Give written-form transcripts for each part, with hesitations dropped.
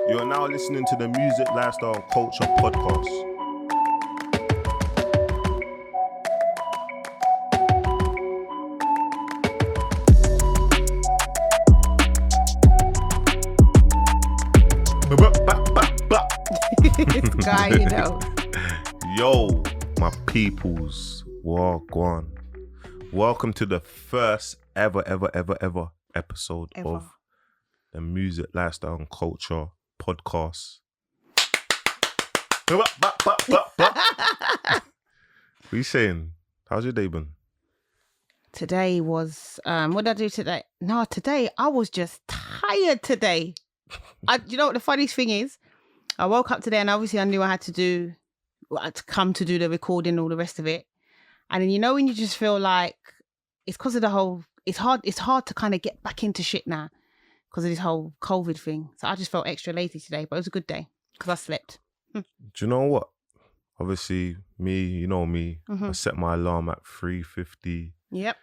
You are now listening to the Music, Lifestyle and Culture podcast. This guy, you know. Yo, my peoples, wagwan. Welcome to the first ever episode of the Music, Lifestyle and Culture podcast. What are you saying? How's your day been? Today was, what did I do today? No, today I was just tired today. You know what the funniest thing is? I woke up today and obviously I knew I had to come to do the recording and all the rest of it. And then, you know, when you just feel like it's because of the whole, it's hard to kind of get back into shit now because of this whole COVID thing. So I just felt extra lazy today, but it was a good day because I slept. Do you know what? Obviously, me, I set my alarm at 3:50. Yep.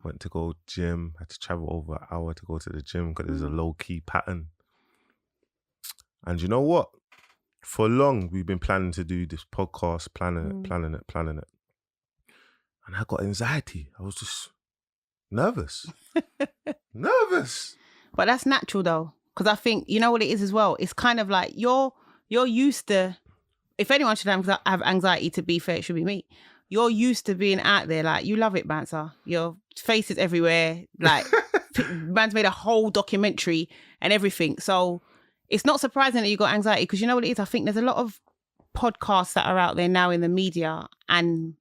Went to go gym. Had to travel over an hour to go to the gym because there's a low-key pattern. And you know what? For long, we've been planning to do this podcast, planning it. And I got anxiety. I was just nervous. But that's natural though. Because I think, you know what it is as well? It's kind of like you're used to, if anyone should have anxiety, to be fair, it should be me. You're used to being out there. Like, you love it, Bouncer. Your face is everywhere. Like, man's made a whole documentary and everything. So it's not surprising that you got anxiety because you know what it is? I think there's a lot of podcasts that are out there now in the media and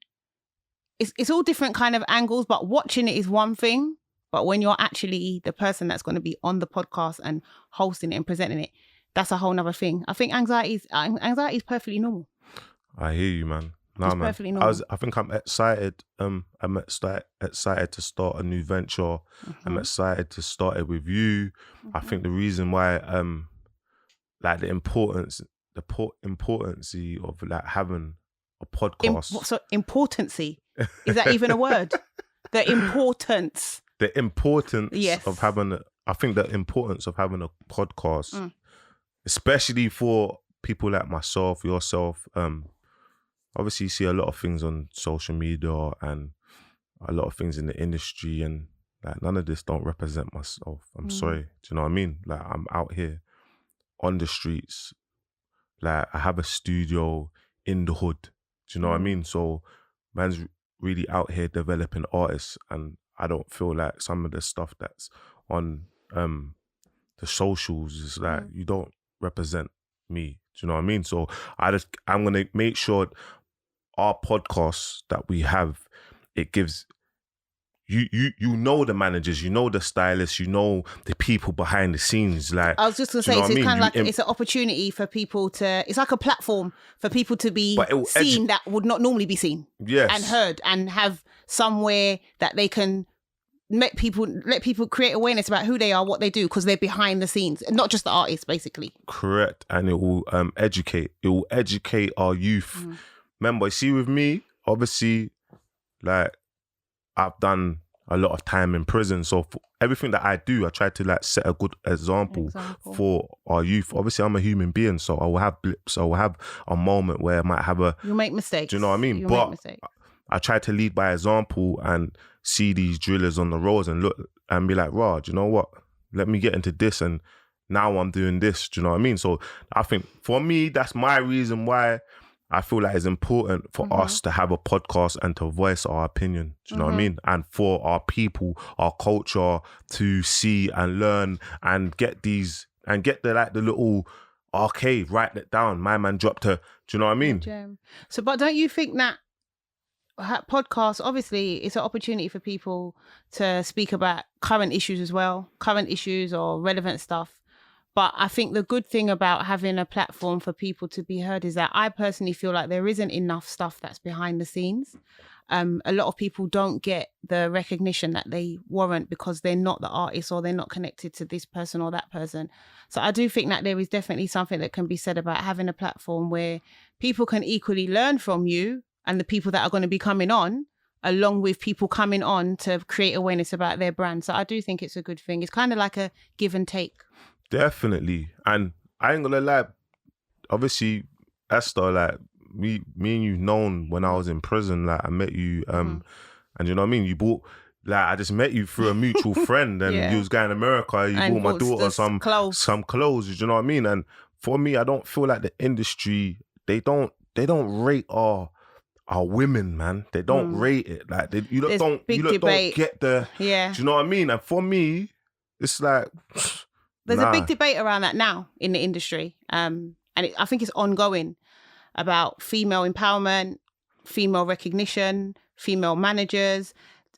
it's all different kind of angles, but watching it is one thing. But when you're actually the person that's going to be on the podcast and hosting it and presenting it, that's a whole nother thing. I think anxiety is perfectly normal. I hear you, man. It's perfectly normal. I think I'm excited. I'm excited to start a new venture. Mm-hmm. I'm excited to start it with you. Mm-hmm. I think the reason why, like the importance of like having a podcast. Importancy? Is that even a word? The importance. The importance yes. of having, I think the importance of having a podcast, especially for people like myself, yourself. Obviously, you see a lot of things on social media and a lot of things in the industry, and like none of this don't represent myself. I'm sorry. Do you know what I mean? Like, I'm out here on the streets. Like, I have a studio in the hood. Do you know what I mean? So, man's really out here developing artists, and I don't feel like some of the stuff that's on the socials is like, you don't represent me. Do you know what I mean? So I'm gonna make sure our podcast that we have, it gives you know the managers, you know the stylists, you know the people behind the scenes. Like, I was just gonna say, it's kind of like it's an opportunity for people to. It's like a platform for people to be seen that would not normally be seen, yes, and heard, and have somewhere that they can let people create awareness about who they are, what they do, because they're behind the scenes, and not just the artists, basically. Correct, and it will educate. It will educate our youth. Remember, see, with me, obviously, like, I've done a lot of time in prison. So for everything that I do, I try to like set a good example for our youth. Obviously, I'm a human being, so I will have blips. I will have a moment where I might have You'll make mistakes. Do you know what I mean? But I try to lead by example and see these drillers on the roads and look and be like, "Rah, do you know what? Let me get into this, and now I'm doing this." Do you know what I mean? So I think for me, that's my reason why I feel like it's important for us to have a podcast and to voice our opinion. Do you know what I mean? And for our people, our culture to see and learn and get the little arcade, write it down. My man dropped her. Do you know what I mean? So, but don't you think that podcast, obviously, it's an opportunity for people to speak about current issues as well, current issues or relevant stuff. But I think the good thing about having a platform for people to be heard is that I personally feel like there isn't enough stuff that's behind the scenes. A lot of people don't get the recognition that they warrant because they're not the artist or they're not connected to this person or that person. So I do think that there is definitely something that can be said about having a platform where people can equally learn from you and the people that are going to be coming on, along with people coming on to create awareness about their brand. So I do think it's a good thing. It's kind of like a give and take. Definitely. And I ain't gonna lie, obviously, Esther, like, me and you known when I was in prison, like, I met you, and you know what I mean? You bought, like, I just met you through a mutual friend, and you was going to America, you And bought my daughter some clothes, you know what I mean? And for me, I don't feel like the industry, they don't rate our women, man. They don't rate it. Like, you don't get the, do you know what I mean? And for me, it's like, there's a big debate around that now in the industry. And I think it's ongoing about female empowerment, female recognition, female managers,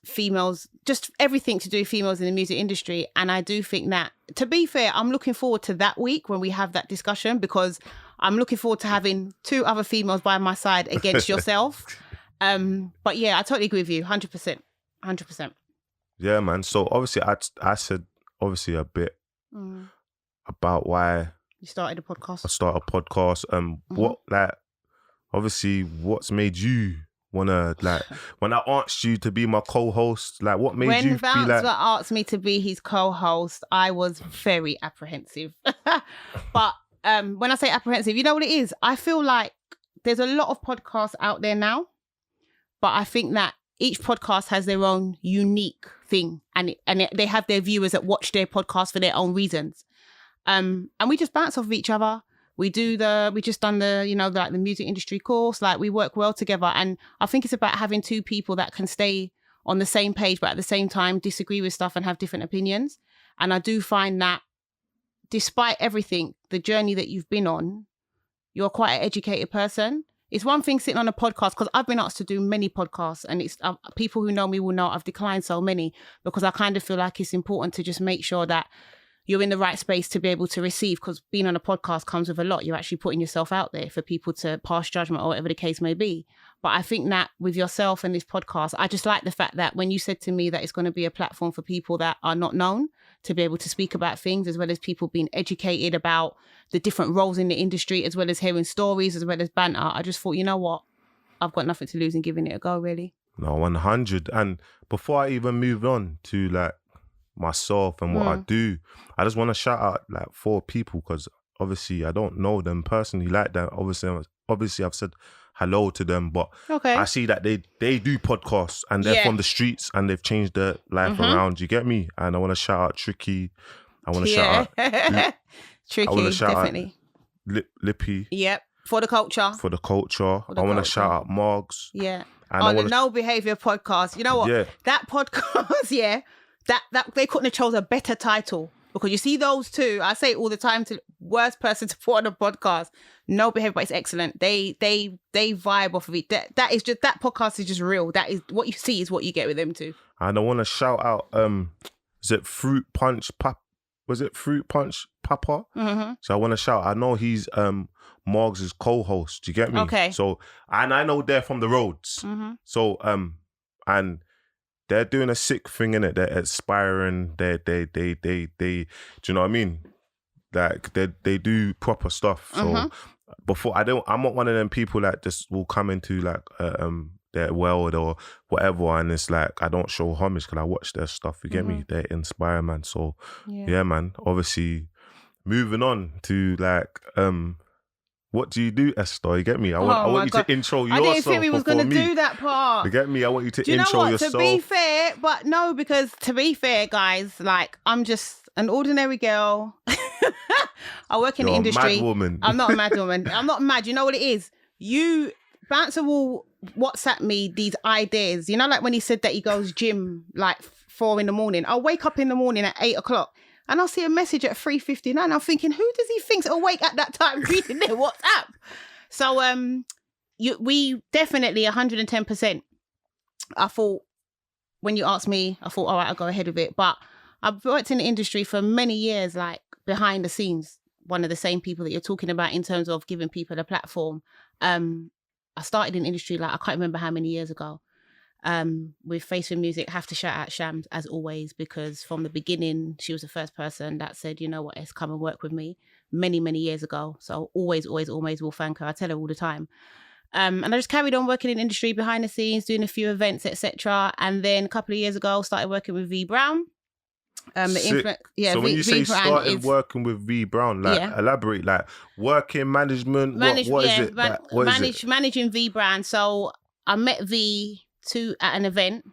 females, just everything to do with females in the music industry. And I do think that, to be fair, I'm looking forward to that week when we have that discussion, because I'm looking forward to having 2 other females by my side against yourself. But yeah, I totally agree with you. 100%. 100%. Yeah, man. So obviously I said obviously a bit about why you started a podcast. I started a podcast. What, like, obviously, what's made you wanna, like, when I asked you to be my co-host, like, what made you be like? When Bouncer asked me to be his co-host, I was very apprehensive. But when I say apprehensive, you know what it is? I feel like there's a lot of podcasts out there now, but I think that each podcast has their own unique thing, and they have their viewers that watch their podcast for their own reasons. And we just bounce off of each other. We just done the, you know, like the music industry course. Like, we work well together. And I think it's about having 2 people that can stay on the same page, but at the same time disagree with stuff and have different opinions. And I do find that despite everything, the journey that you've been on, you're quite an educated person. It's one thing sitting on a podcast, because I've been asked to do many podcasts, and it's people who know me will know I've declined so many, because I kind of feel like it's important to just make sure that you're in the right space to be able to receive, because being on a podcast comes with a lot. You're actually putting yourself out there for people to pass judgment or whatever the case may be. But I think that with yourself and this podcast, I just like the fact that when you said to me that it's going to be a platform for people that are not known to be able to speak about things, as well as people being educated about the different roles in the industry, as well as hearing stories, as well as banter, I just thought, you know what? I've got nothing to lose in giving it a go, really. No, 100. And before I even move on to, like, myself and what I do, I just want to shout out, like, 4 people, because obviously I don't know them personally like that. Obviously I've said hello to them, but I see that they do podcasts, and they're from the streets, and they've changed their life around. You get me? And I want to shout out Tricky. I want to shout out Tricky, definitely. Lippy. Yep. For the culture. I want to shout out Morgs. Yeah. And the No Behaviour podcast. You know what? Yeah. That podcast, that they couldn't have chose a better title, because you see those 2, I say it all the time, to worst person to put on a podcast. No Behaviour, but it's excellent. They vibe off of it. That is just, that podcast is just real. That is what you see is what you get with them too. And I want to shout out is it Fruit Punch Papa? So I want to shout, I know he's Morgs' co-host. Do you get me? Okay. So, and I know they're from the roads. So and they're doing a sick thing, innit? They're aspiring. They do you know what I mean? Like, they do proper stuff. So I'm not one of them people that just will come into, like, their world or whatever, and it's like, I don't show homage because I watch their stuff. You get me? They inspire, man. So yeah, man. Obviously, moving on to, like, what do you do, Esther? You get me? I want you to intro yourself. I didn't think we was going to do that part. You get me? I want you to intro yourself. Do you know what? To be fair, but no, because to be fair, guys, like, I'm just an ordinary girl. I work in the industry. You're a mad woman. I'm not a mad woman. I'm not mad. You know what it is? Bouncer will WhatsApp me these ideas. You know, like when he said that he goes gym like 4 a.m. I'll wake up in the morning at 8 o'clock. And I'll see a message at 3:59. I'm thinking, who does he think's awake at that time reading their WhatsApp? So we definitely 110%. I thought, when you asked me, I thought, all right, I'll go ahead with it. But I've worked in the industry for many years, like behind the scenes, one of the same people that you're talking about in terms of giving people a platform. I started in the industry, like, I can't remember how many years ago. With Face for Music, have to shout out Shams as always, because from the beginning she was the first person that said, you know what, Es, come and work with me many years ago. So always will thank her. I tell her all the time. And I just carried on working in the industry behind the scenes, doing a few events, etc. And then a couple of years ago started working with V Brown. Sick. So when you say started working with V Brown, like elaborate, like working management, what is it? What is it? Managing V Brand. So I met V at an event,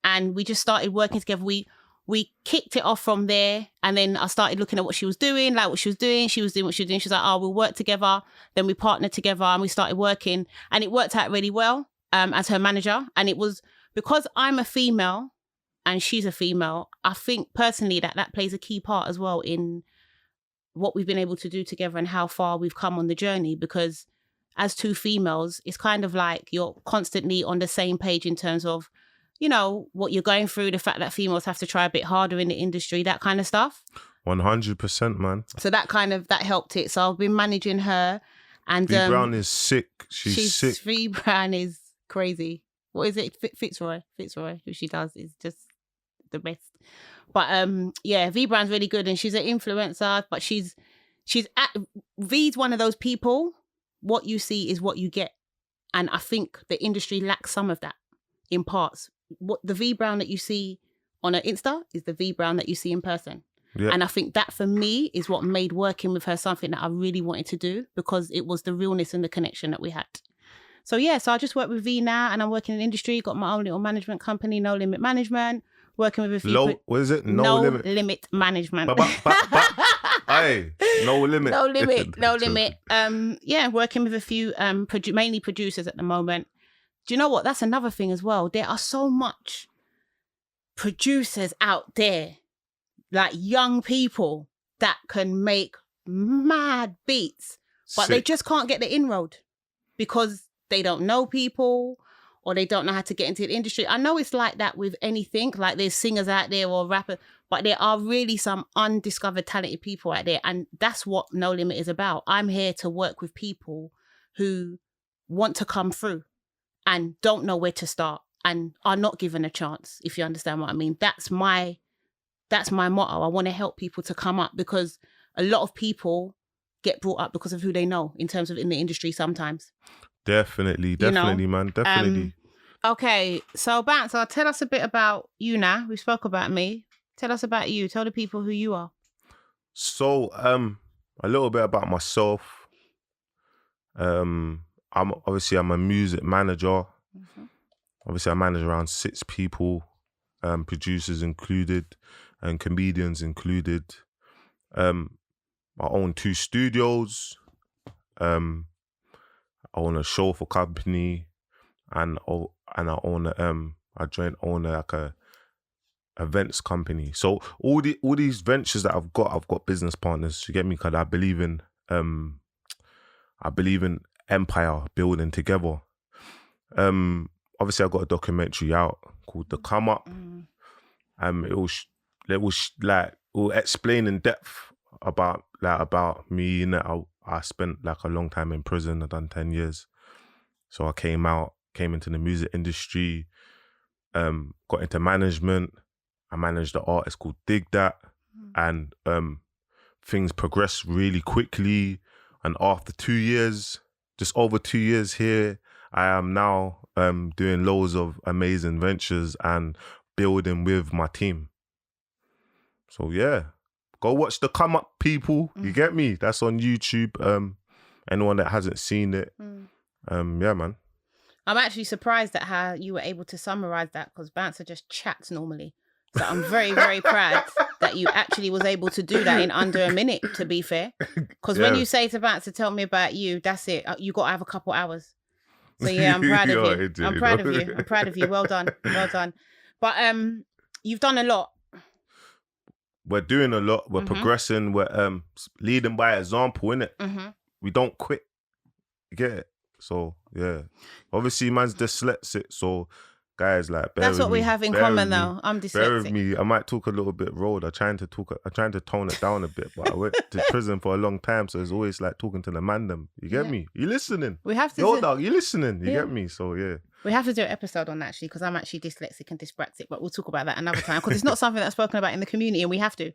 and we just started working together. We kicked it off from there, and then I started looking at what she was doing, like what she was doing. She was doing what she was doing. She was like, "Oh, we'll work together." Then we partnered together, and we started working, and it worked out really well as her manager. And it was because I'm a female and she's a female. I think personally that plays a key part as well in what we've been able to do together and how far we've come on the journey. Because as two females, it's kind of like you're constantly on the same page in terms of, you know, what you're going through, the fact that females have to try a bit harder in the industry, that kind of stuff. 100%, man. So that helped it. So I've been managing her. And V Brown is sick. She's sick. V Brown is crazy. What is it? Fitzroy, who she does is just the best. But V Brown's really good, and she's an influencer, but V's one of those people, what you see is what you get. And I think the industry lacks some of that in parts. What the V Brown that you see on her Insta is the V Brown that you see in person. Yeah. And I think that for me is what made working with her something that I really wanted to do, because it was the realness and the connection that we had. So so I just work with V now, and I'm working in the industry, got my own little management company, No Limit Management, working with a few... what is it? No Limit Management. Hey, no limit. No limit. Working with a few mainly producers at the moment. Do you know what? That's another thing as well. There are so much producers out there, like young people that can make mad beats, but they just can't get the inroad because they don't know people or they don't know how to get into the industry. I know it's like that with anything, like there's singers out there or rappers, but there are really some undiscovered talented people out there. And that's what No Limit is about. I'm here to work with people who want to come through and don't know where to start and are not given a chance, if you understand what I mean. That's my motto. I want to help people to come up, because a lot of people get brought up because of who they know in terms of in the industry sometimes. Definitely, man. Definitely. Okay, so Bouncer, tell us a bit about you now. We spoke about me. Tell us about you. Tell the people who you are. So, a little bit about myself. I'm a music manager. Mm-hmm. Obviously, I manage around 6 people, producers included, and comedians included. I own 2 studios. I own a chauffeur company, and I own I joint own like a events company. So all these ventures that I've got business partners. You get me? Because I believe in empire building together. Obviously I got a documentary out called The Come Up. It will explain in depth about me. You know, I spent like a long time in prison. I've done 10 years. So I came into the music industry, got into management. I managed an artist called DigDat, and things progressed really quickly. And after 2 years, just over 2 years here, I am now doing loads of amazing ventures and building with my team. So yeah, go watch The Come Up, people. You get me? That's on YouTube. Anyone that hasn't seen it, yeah, man. I'm actually surprised at how you were able to summarize that, because Bouncer just chats normally. So I'm very, very proud that you actually was able to do that in under a minute, to be fair. Because when you say to Bouncer, tell me about you, that's it. You got to have a couple hours. So yeah, I'm proud of you. I'm proud of you. Well done. But you've done a lot. We're doing a lot. We're progressing. We're leading by example, innit? We don't quit. You get it? So yeah. Obviously, man's dyslexic, so guys, like, that's what we have in common, though. I'm dyslexic. Bear with me. I might talk a little bit road. I'm trying to tone it down a bit, but I went to prison for a long time, so it's always like talking to the man them. You get me? You listening? We have to. Yo, dog, you listening? You get me? So yeah. We have to do an episode on that, actually, because I'm actually dyslexic and dyspraxic, but we'll talk about that another time, because it's not something that's spoken about in the community, and we have to.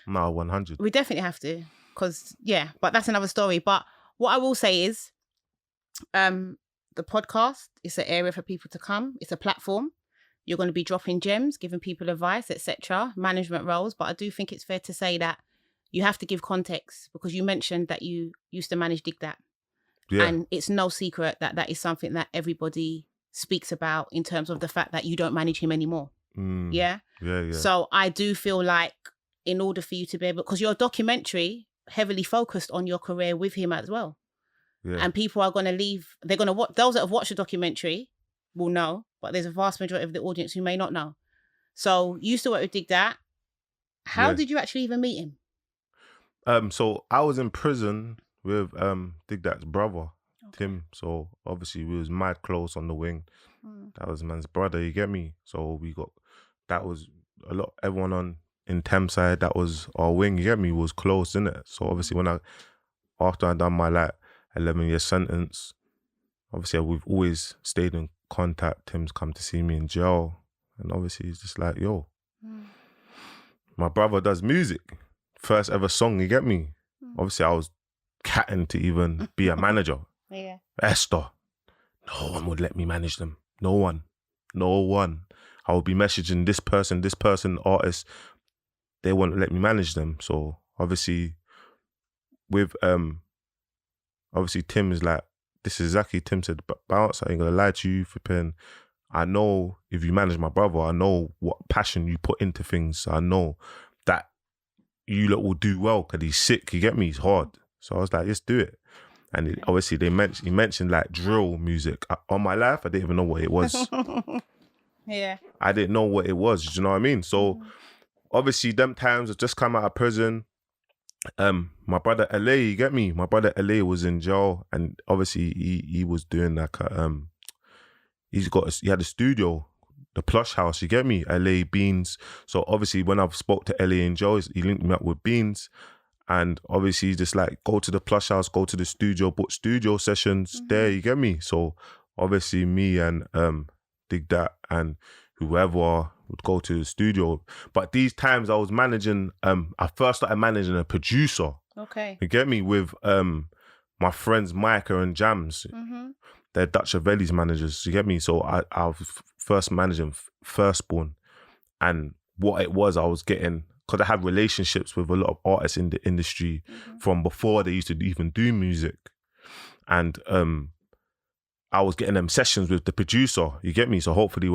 No, 100. We definitely have to, because yeah, but that's another story. But what I will say is, the podcast is an area for people to come. It's a platform. you're going to be dropping gems, giving people advice, etc., management roles. But I do think it's fair to say that you have to give context, because you mentioned that you used to manage DigDat. Yeah. And it's no secret that that is something that everybody speaks about in terms of the fact that you don't manage him anymore. Yeah? Yeah. So I do feel like in order for you to be able, because your documentary heavily focused on your career with him as well. Yeah. And people are going to leave, they're going to watch, those that have watched the documentary will know, but there's a vast majority of the audience who may not know. So you used to work with DigDat. How did you actually even meet him? So I was in prison with DigDat's brother, Tim. So obviously we was mad close on the wing. That was man's brother, you get me? So that was a lot, everyone in Thameside, that was our wing, you get me, was close, innit? So obviously after I done my 11-year sentence, obviously we've always stayed in contact. Tim's come to see me in jail, and obviously he's just like, yo, my brother does music, first ever song, you get me? Obviously I was catting to even be a manager. Yeah. Esta, no one would let me manage them. No one. I would be messaging this person, artist, they wouldn't let me manage them. So obviously with obviously Tim is like, this is exactly, Tim said, Bounce, I ain't gonna lie to you, flipping, I know if you manage my brother, I know what passion you put into things. I know that you lot will do well, because he's sick, you get me, he's hard. So I was like, let's do it. And obviously he mentioned like drill music. On my life, I didn't even know what it was. Yeah. I didn't know what it was, do you know what I mean? So obviously them times I just come out of prison. My brother LA, you get me? My brother LA was in jail, and obviously he was doing like he had a studio, the Plush House, you get me? LA Beans. So obviously when I've spoke to LA in jail, he linked me up with Beans, and obviously he's just like, go to the Plush House, go to the studio, book studio sessions there, you get me? So obviously me and DigDat and whoever would go to the studio. But these times I was managing, I first started managing a producer. Okay. You get me? With my friends Micah and Jams. They're Dutch Avelli's managers, you get me? So I was first managing Firstborn. And what it was, I was getting, because I had relationships with a lot of artists in the industry from before they used to even do music. And I was getting them sessions with the producer, you get me? So hopefully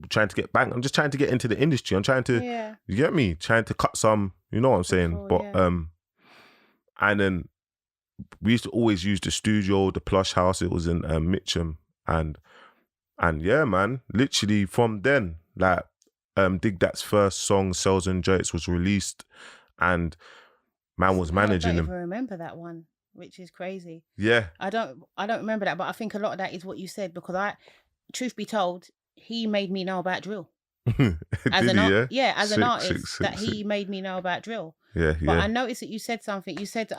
trying to get back. I'm just trying to get into the industry. I'm trying to, you get me? Trying to cut some, you know what I'm saying? But, and then we used to always use the studio, the Plush House. It was in Mitcham. And yeah, man, literally from then, like, DigDat's first song, Cells and Joints, was released, and man was managing him. I don't even remember that one, which is crazy. Yeah. I don't remember that, but I think a lot of that is what you said, because truth be told, he made me know about drill. As an artist, he made me know about drill. Yeah. But I noticed that you said something. You said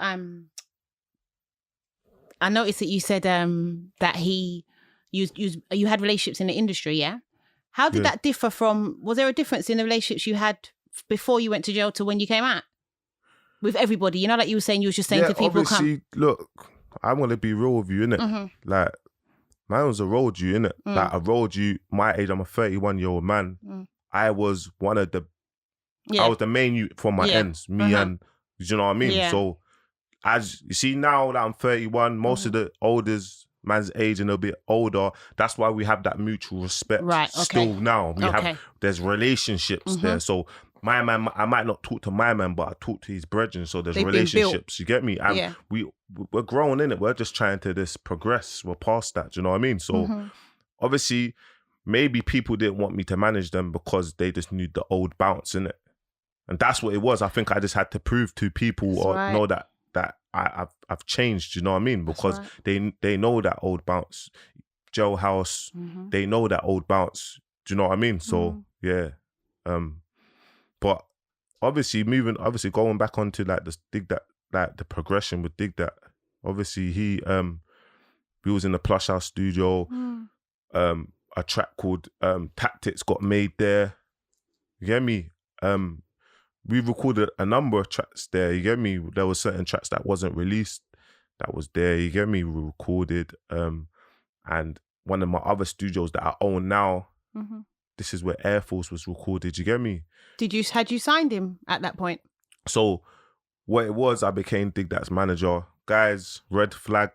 I noticed that you said that you had relationships in the industry, yeah? How did that differ from, was there a difference in the relationships you had before you went to jail to when you came out? With everybody, you know, like you were saying, you were just saying to people, obviously, look, I'm going to be real with you, innit? Like, man was a road you, innit? Like, I rolled you, my age, I'm a 31-year-old man. I was one of the, I was the main youth from my ends, and, you know what I mean? Yeah. So, as you see now that I'm 31, most of the oldest man's age and a bit older, that's why we have that mutual respect still now. There's relationships there. So my man, I might not talk to my man, but I talk to his brethren. So there's relationships, you get me? And we're growing in it. We're just trying to just progress. We're past that, do you know what I mean? So obviously, maybe people didn't want me to manage them because they just knew the old bounce, innit? And that's what it was. I think I just had to prove to people know that I've changed, you know what I mean? Because they know that old bounce, jailhouse, they know that old bounce, do you know what I mean? So yeah, but obviously going back onto like this DigDat, like the progression with DigDat. Obviously he was in the Plush House studio. A track called Tactics got made there. You get me? We recorded a number of tracks there, you get me? There were certain tracks that wasn't released that was there, you get me? We recorded, and one of my other studios that I own now, this is where Air Force was recorded. You get me? Had you signed him at that point? So what it was, I became DigDat's manager. Guys, red flag.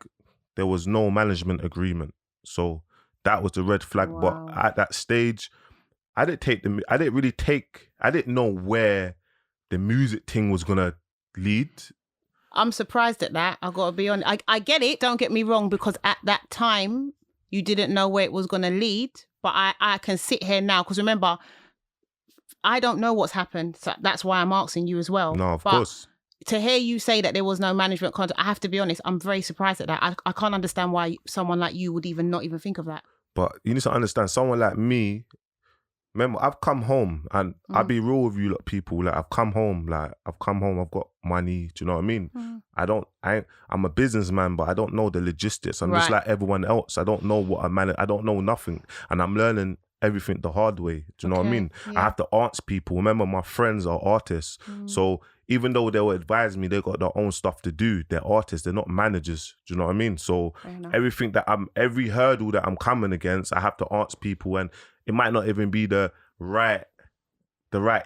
There was no management agreement. So that was the red flag. Wow. But at that stage, I didn't know where the music thing was gonna lead. I'm surprised at that. I gotta be honest. I get it. Don't get me wrong, because at that time you didn't know where it was gonna lead. But I can sit here now because remember, I don't know what's happened. So that's why I'm asking you as well. No, of course. To hear you say that there was no management contract, I have to be honest, I'm very surprised at that. I can't understand why someone like you would not even think of that. But you need to understand, someone like me, remember, I've come home and I'll be real with you, people. Like, I've come home, I've got money. Do you know what I mean? I'm a businessman, but I don't know the logistics. I'm just like everyone else. I don't know what I don't know nothing. And I'm learning everything the hard way. Do you know what I mean? Yeah. I have to ask people. Remember, my friends are artists. So even though they will advise me, they got their own stuff to do. They're artists. They're not managers. Do you know what I mean? So every hurdle that I'm coming against, I have to ask people, and it might not even be the right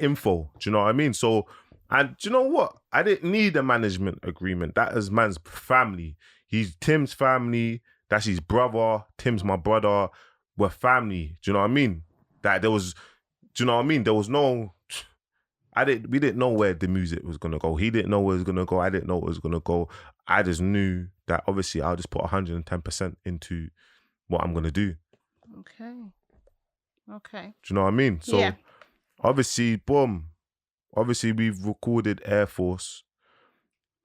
info. Do you know what I mean? So, and do you know what? I didn't need a management agreement. That is man's family. He's Tim's family. That's his brother. Tim's my brother. We're family. Do you know what I mean? Do you know what I mean? There was no, we didn't know where the music was going to go. He didn't know where it was going to go. I didn't know where it was going to go. I just knew that obviously I'll just put 110% into what I'm going to do. Okay. Do you know what I mean? So obviously, boom. Obviously, we've recorded Air Force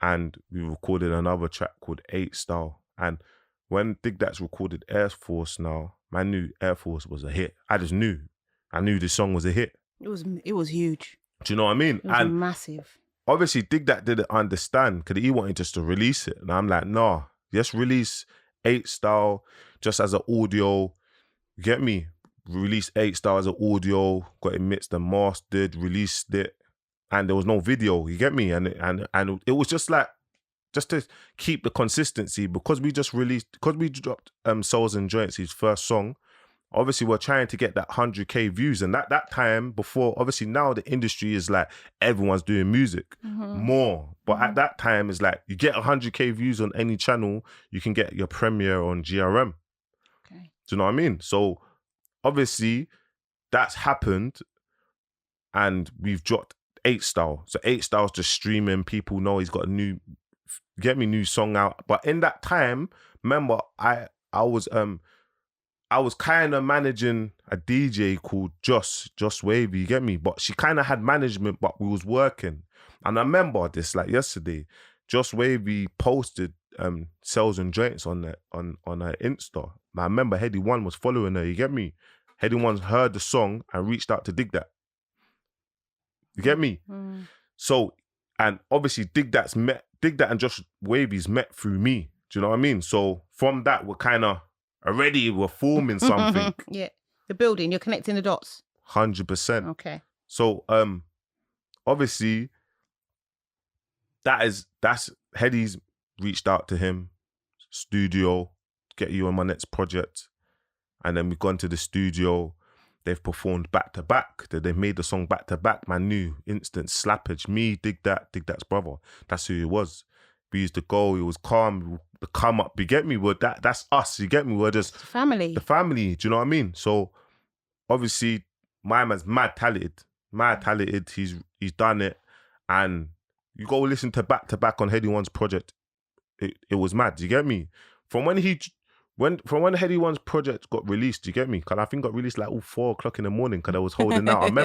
and we recorded another track called 8 Style. And when DigDat's recorded Air Force now, I knew Air Force was a hit. I knew the song was a hit. It was huge. Do you know what I mean? It was massive. Obviously, DigDat didn't understand because he wanted just to release it. And I'm like, nah, just release 8 Style just as an audio. You get me? Release 8 Style as an audio, got it mixed and mastered, released it. And there was no video, you get me? And it was just like, just to keep the consistency, because we dropped Souls and Joints, his first song. Obviously, we're trying to get that 100K views. And that time before, obviously now the industry is like, everyone's doing music more. But at that time, it's like, you get 100K views on any channel, you can get your premiere on GRM. Okay. Do you know what I mean? So obviously, that's happened and we've dropped 8 Style. So 8 Style's just streaming. People know he's got a new song out. But in that time, remember, I was kind of managing a DJ called Joss Wavy, you get me? But she kind of had management, but we was working. And I remember this like yesterday. Joss Wavy posted Cells and Joints on her Insta. And I remember Heady One was following her, you get me? Heady One heard the song and reached out to DigDat. You get me? So, and obviously DigDat and Joss Wavy's met through me. Do you know what I mean? So from that, we're forming something. Yeah. You're building, you're connecting the dots. 100%. Okay. So obviously that's Heady's reached out to him, studio, get you on my next project. And then we've gone to the studio. They've performed back to back. They've made the song back to back. My new instant slappage. Me, DigDat's brother. That's who he was. We used to go. He was calm. The come up. You get me? That's us. You get me? We're just family. The family. Do you know what I mean? So obviously, my man's mad talented. He's done it. And you go listen to back on Heady One's project. It was mad. Do you get me? From when Heady One's project got released, do you get me? Because I think it got released like 4 o'clock in the morning because I was holding out. I can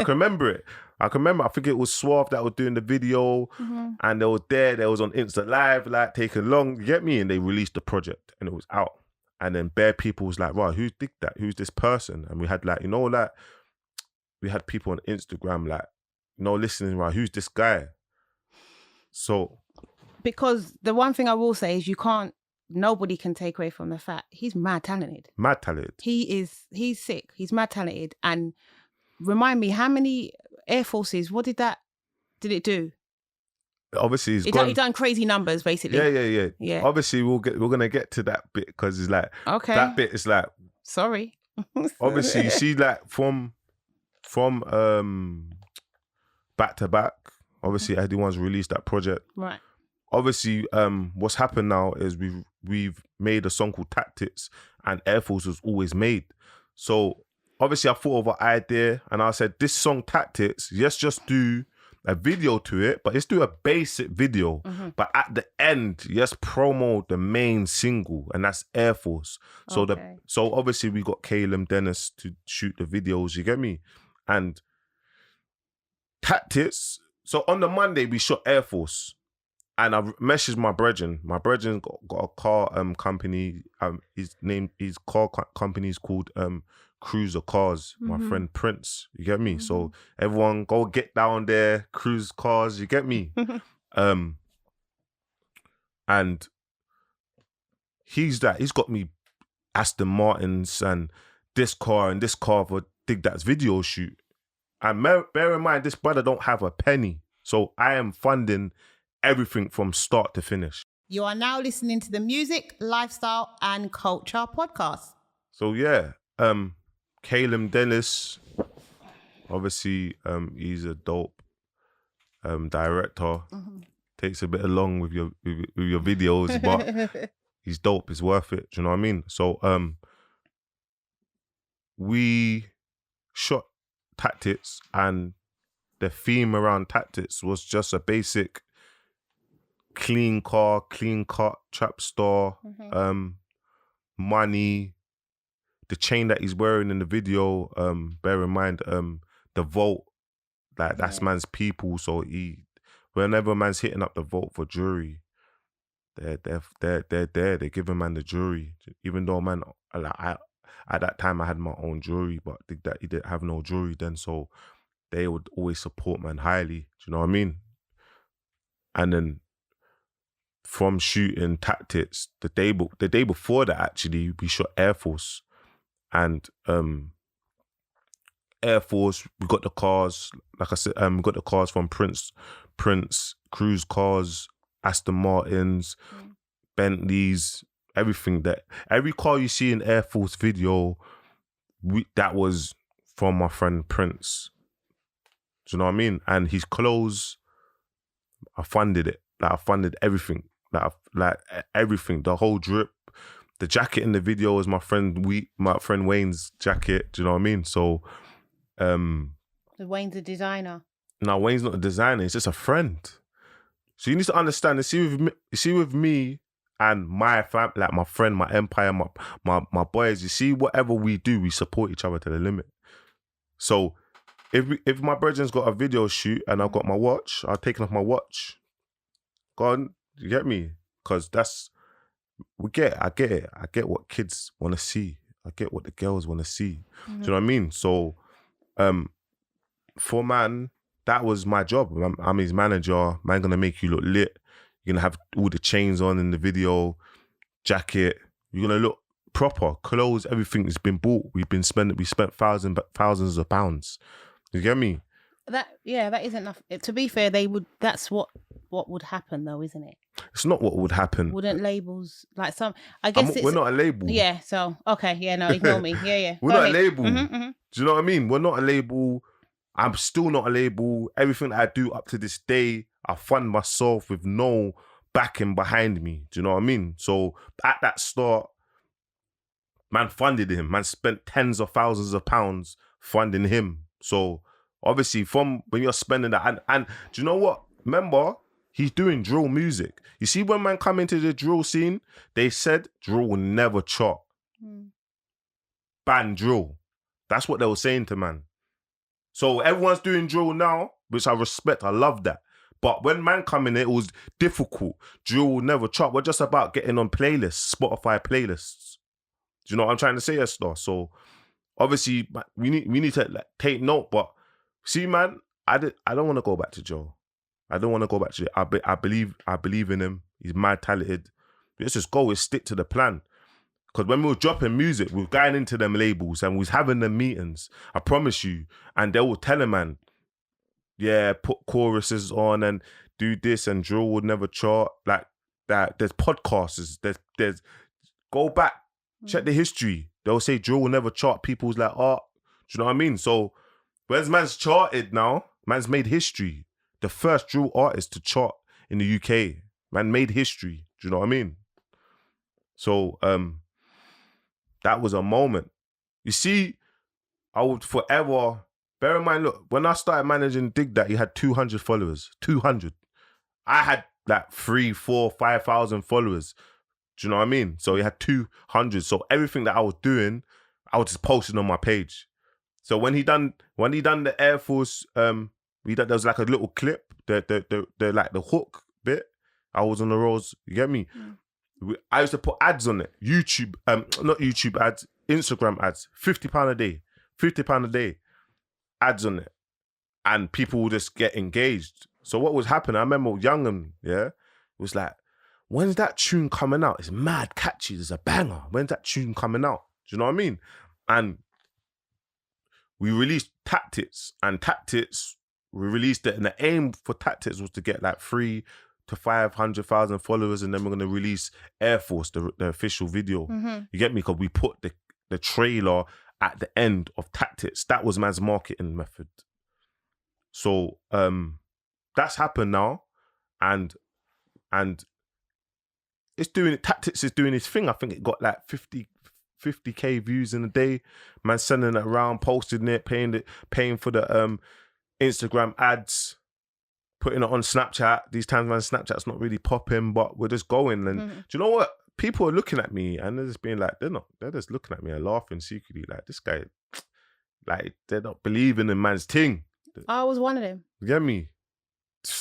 remember it. I think it was Suave that was doing the video and they was on Insta Live, like taking long, you get me? And they released the project and it was out. And then bare people was like, wow, who's DigDat? Who's this person? And we had like, we had people on Instagram like, listening, right, who's this guy? So. Because the one thing I will say is nobody can take away from the fact he's mad talented. Mad talented. He's sick. He's mad talented. And remind me, how many Air Forces, what did it do? Obviously, He done crazy numbers, basically. Yeah. Obviously, we're gonna get to that bit because it's like, okay, that bit is like, sorry. obviously, you see, like from back to back. Obviously, everyone's released that project. Right. Obviously, what's happened now is we've made a song called Tactics, and Air Force was always made. So obviously, I thought of an idea, and I said, this song Tactics, let's just do a video to it, but let's do a basic video. But at the end, let's promo the main single, and that's Air Force. So so obviously we got Caleb Dennis to shoot the videos. You get me? And Tactics. So on the Monday we shot Air Force, and I messaged my brethren. My brethren got a car company. His car company is called Cruiser Cars. My friend Prince. You get me? So everyone go get down there, cruise cars. You get me? And he's got me Aston Martins and this car for DigDat's video shoot. And bear in mind, this brother don't have a penny. So I am funding everything from start to finish. You are now listening to the Music, Lifestyle and Culture podcast. So yeah, Caleb Dennis, obviously he's a dope director. Takes a bit along with your videos, but he's dope. It's worth it. Do you know what I mean? So we shot Tactics, and the theme around Tactics was just a basic clean car, clean cut, trap store, money. The chain that he's wearing in the video, bear in mind, the vault, like that's man's people. So whenever man's hitting up the vault for jewelry, they're there. They're giving man the jewelry, even though man, at that time I had my own jewelry, but he didn't have no jewelry then, so they would always support man highly. Do you know what I mean? And then from shooting Tactics, the day before that, actually, we shot Air Force. And Air Force, we got the cars, like I said, we got the cars from Prince, Cruise Cars, Aston Martins, Bentleys, everything. Every car you see in Air Force video, that was from my friend Prince. Do you know what I mean? And his clothes, I funded it. Like I funded everything. Like everything, the whole drip. The jacket in the video is my friend Wayne's jacket. Do you know what I mean? So, Wayne's a designer. No, Wayne's not a designer. He's just a friend. So you need to understand. You see with me and my fam, like my friend, my empire, my boys. You see, whatever we do, we support each other to the limit. So, if my brethren's got a video shoot and I've got my watch, I'll take off my watch. Go on, you get me? Because I get it. I get what kids want to see. I get what the girls want to see. Do you know what I mean? So, for man, that was my job. I'm his manager. Man gonna make you look lit. You're gonna have all the chains on in the video, jacket. You're gonna look proper. Clothes, everything has been bought. We spent thousands of pounds. You get me? That isn't enough. To be fair, that's what would happen though, isn't it? It's not what would happen. Wouldn't labels like some? I guess we're not a label. Yeah. So okay. Yeah. No. Ignore me. Yeah. We're not a label. Do you know what I mean? We're not a label. I'm still not a label. Everything that I do up to this day, I fund myself with no backing behind me. Do you know what I mean? So at that start, man funded him. Man spent tens of thousands of pounds funding him. So obviously, from when you're spending that, and do you know what? Remember, he's doing drill music. You see, when man come into the drill scene, they said drill will never chop. Ban drill. That's what they were saying to man. So everyone's doing drill now, which I respect. I love that. But when man come in, it was difficult. Drill will never chop. We're just about getting on playlists, Spotify playlists. Do you know what I'm trying to say, Esther? So obviously, we need to take note. But see, man, I don't want to go back to Joe. I don't want to go back to it. I believe in him. He's mad talented. Let's just go and stick to the plan. Because when we were dropping music, we were going into them labels and we was having them meetings. I promise you. And they were telling man, yeah, put choruses on and do this and drill would never chart. Like that. There's podcasts. There's go back, check the history. They'll say drill will never chart people's like art. Do you know what I mean? So where's man's charted now? Man's made history. The first drill artist to chart in the UK. Man made history. Do you know what I mean? So that was a moment. You see, I would forever bear in mind, look, when I started managing DigDat, he had 200 followers. 200. I had like 3, 4, 5,000 followers. Do you know what I mean? So he had 200. So everything that I was doing, I was just posting on my page. So when he done the Air Force, there was like a little clip, the like the hook bit. I was on the roads. You get me? I used to put ads on it. YouTube, not YouTube ads, Instagram ads. £50 a day. £50 a day. Ads on it. And people would just get engaged. So what was happening, I remember Young'un, it was like, when's that tune coming out? It's mad catchy. It's a banger. When's that tune coming out? Do you know what I mean? And we released Tactics. And Tactics, we released it. And the aim for Tactics was to get like 300,000 to 500,000 followers. And then we're going to release Air Force, the official video. You get me? Because we put the trailer at the end of Tactics. That was man's marketing method. So that's happened now. And it's doing it. Tactics is doing its thing. I think it got like 50K views in a day. Man sending it around, posting it, paying for the Instagram ads, putting it on Snapchat. These times, man, Snapchat's not really popping, but we're just going. And do you know what? People are looking at me and they're just being like, they're just looking at me and laughing secretly. Like, this guy, like, they're not believing in man's thing. I was one of them. You get me? Do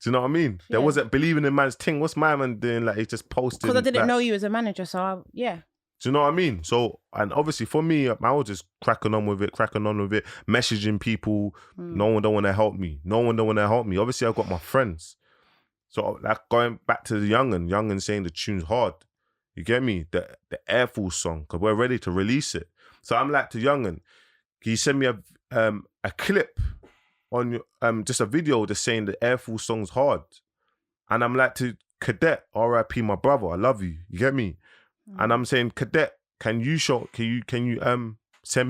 you know what I mean? Yeah. There wasn't believing in man's thing. What's my man doing? Like, he just posted. Because I didn't know you as a manager, so yeah. Do you know what I mean? So, and obviously for me, I was just cracking on with it, messaging people. No one don't want to help me. Obviously, I've got my friends. So, like, going back to the Young'un saying the tune's hard. You get me? The Air Force song, because we're ready to release it. So I'm like to Young'un, can you send me a clip on your, just a video just saying the Air Force song's hard? And I'm like to Cadet, R.I.P. my brother, I love you. You get me? And I'm saying, Cadet, can you send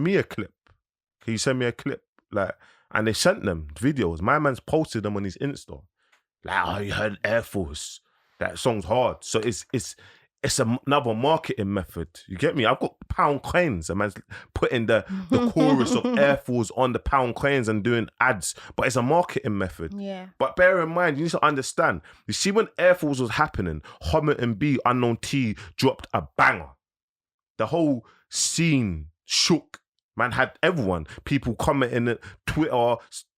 me a clip? Can you send me a clip? Like, and they sent them videos. My man's posted them on his Insta. Like, oh, you heard Air Force. That song's hard. So it's another marketing method. You get me? I've got pound coins. A man's putting the chorus of Air Force on the pound coins and doing ads. But it's a marketing method. Yeah. But bear in mind, you need to understand. You see, when Air Force was happening, Hommit and B, Unknown T dropped a banger. The whole scene shook. Man had everyone. People commenting at Twitter,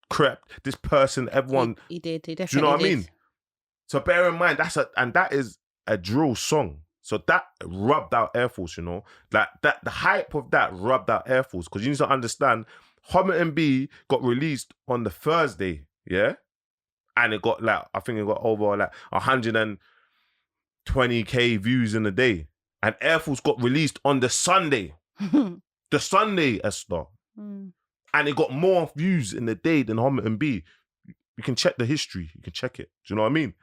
crept, this person, everyone. He did. He definitely did. Do you know what I mean? So bear in mind, that is a drill song. So that rubbed out Air Force, you know? Like, the hype of that rubbed out Air Force. Because you need to understand, Hommit and B got released on the Thursday, yeah? And it got like, I think it got over like 120K views in a day. And Air Force got released on the Sunday. The Sunday, Esta. And it got more views in the day than Hommit and B. You can check the history. You can check it. Do you know what I mean?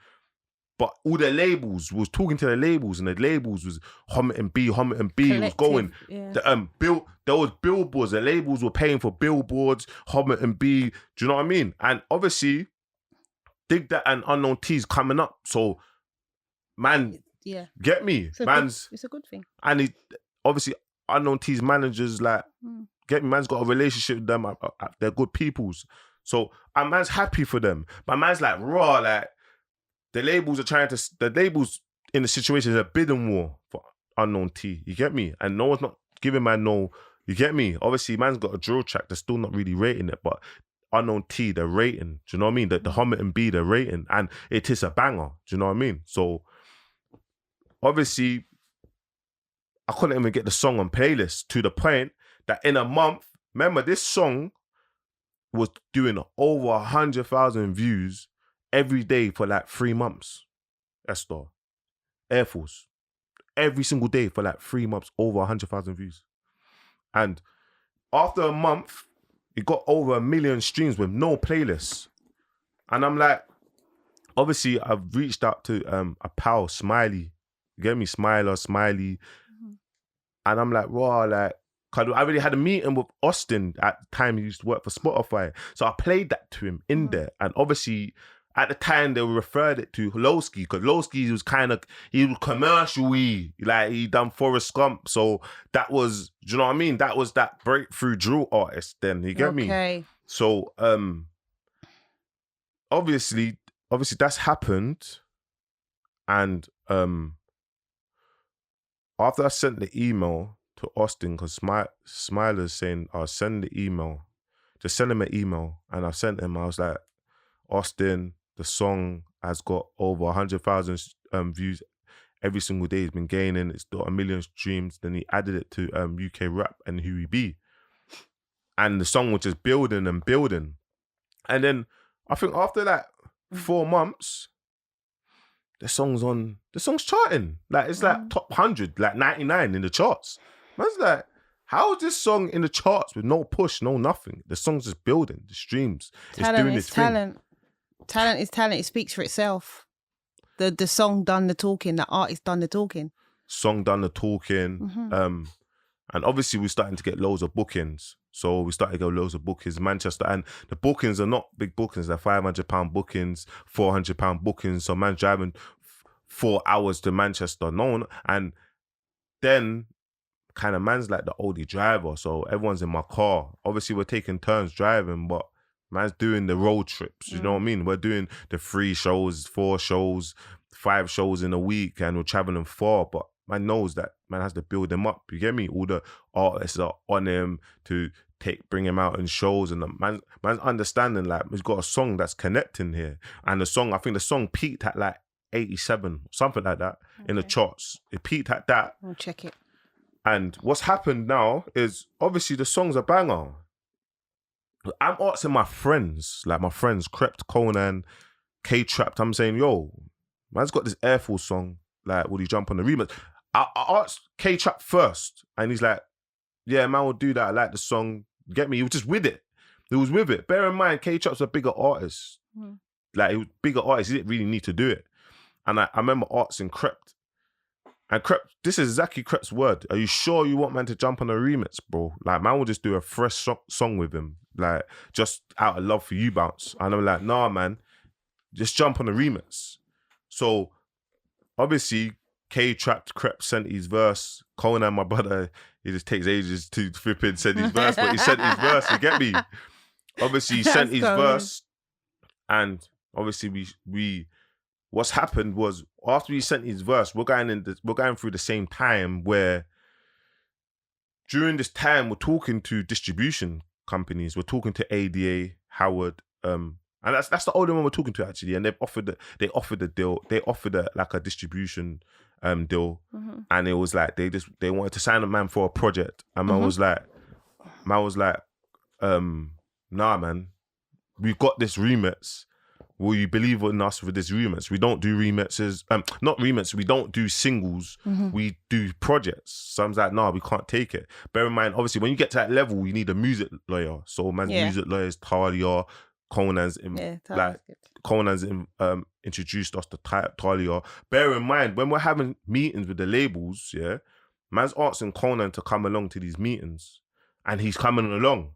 But all the labels was talking to the labels, and the labels was Hommit and B Collective, was going. Yeah. There was billboards. The labels were paying for billboards. Hommit and B. Do you know what I mean? And obviously, DigDat and Unknown T's coming up. So, man, get me, it's a good thing. And obviously, Unknown T's managers like get me. Man's got a relationship with them. They're good peoples. So, and man's happy for them. But man's like raw, like. The labels in the situation is a bidding war for Unknown T. You get me? And no one's not giving man no, you get me? Obviously, man's got a drill track. They're still not really rating it, but Unknown T, they're rating. Do you know what I mean? The Hommit and B, they're rating. And it is a banger. Do you know what I mean? So, obviously, I couldn't even get the song on playlist to the point that in a month, remember, this song was doing over 100,000 views every day for like 3 months. Esta. Air Force. Every single day for like 3 months, over 100,000 views. And after a month, it got over 1 million streams with no playlists. And I'm like, obviously, I've reached out to a pal, Smiley. You get me? Smiley. And I'm like, raw, like, 'cause I already had a meeting with Austin at the time. He used to work for Spotify. So I played that to him in there. And obviously, at the time, they referred it to Lowski, because Lowski was he was commercial-y. Like, he done Forrest Gump. So that was, do you know what I mean? That was that breakthrough drill artist then. You get me? So, obviously that's happened. And after I sent the email to Austin, because Smiler's saying, I'll send the email. Just send him an email. And I sent him, I was like, Austin, the song has got over 100,000 views every single day. It's been gaining. It's got 1 million streams. Then he added it to UK Rap and Huey B. And the song was just building and building. And then I think after that 4 months, the song's charting. Like, it's like top 100, like 99 in the charts. Man's like, how is this song in the charts with no push, no nothing? The song's just building, the streams. It's doing its thing. Talent is talent. It speaks for itself. The song done the talking. The artist done the talking. Song done the talking. And obviously we're starting to get loads of bookings. So we started to get loads of bookings in Manchester. And the bookings are not big bookings. They're £500 bookings, £400 bookings. So man's driving 4 hours to Manchester. No, and then kind of man's like the oldie driver. So everyone's in my car. Obviously we're taking turns driving, but man's doing the road trips. You know what I mean? We're doing the 3 shows, 4 shows, 5 shows in a week, and we're traveling far. But man knows that man has to build them up. You get me? All the artists are on him to bring him out in shows, and man's understanding, like, he's got a song that's connecting here. And I think the song peaked at like 87, something like that, in the charts. It peaked at that. I'll check it. And what's happened now is obviously the song's a banger. I'm asking my friends, Crept, Conan, K-Trapped. I'm saying, yo, man's got this Air Force song. Like, would he jump on the remix? I asked K-Trap first, and he's like, yeah, man, will do that. I like the song. Get me? He was just with it. He was with it. Bear in mind, K-Trap's a bigger artist. Like, he was a bigger artist. He didn't really need to do it. And I remember asking Crept. And Crept, this is exactly Crept's word. Are you sure you want man to jump on a remix, bro? Like, man will just do a fresh song with him. Like, just out of love for you, Bounce. And I'm like, nah, man, just jump on the remix. So, obviously, K-Trapped, Crept sent his verse. Conan, my brother, he just takes ages to flipping send his verse, but he sent his verse, you get me? Obviously, he sent his verse. And obviously, we what's happened was, after he sent his verse, we're going through the same time where during this time we're talking to distribution companies, we're talking to ADA, Howard, and that's the only one we're talking to actually. And they offered a deal, they offered a distribution deal, and it was like they wanted to sign a man for a project, and man was like, nah, man, we've got this remix. Will you believe in us for this remix? We don't do remixes. Not remixes. We don't do singles. We do projects. So I'm like, nah, we can't take it. Bear in mind, obviously, when you get to that level, you need a music lawyer. So man's music lawyer is Talia. Conan's introduced us to Talia. Bear in mind, when we're having meetings with the labels, man's asking Conan to come along to these meetings, and he's coming along.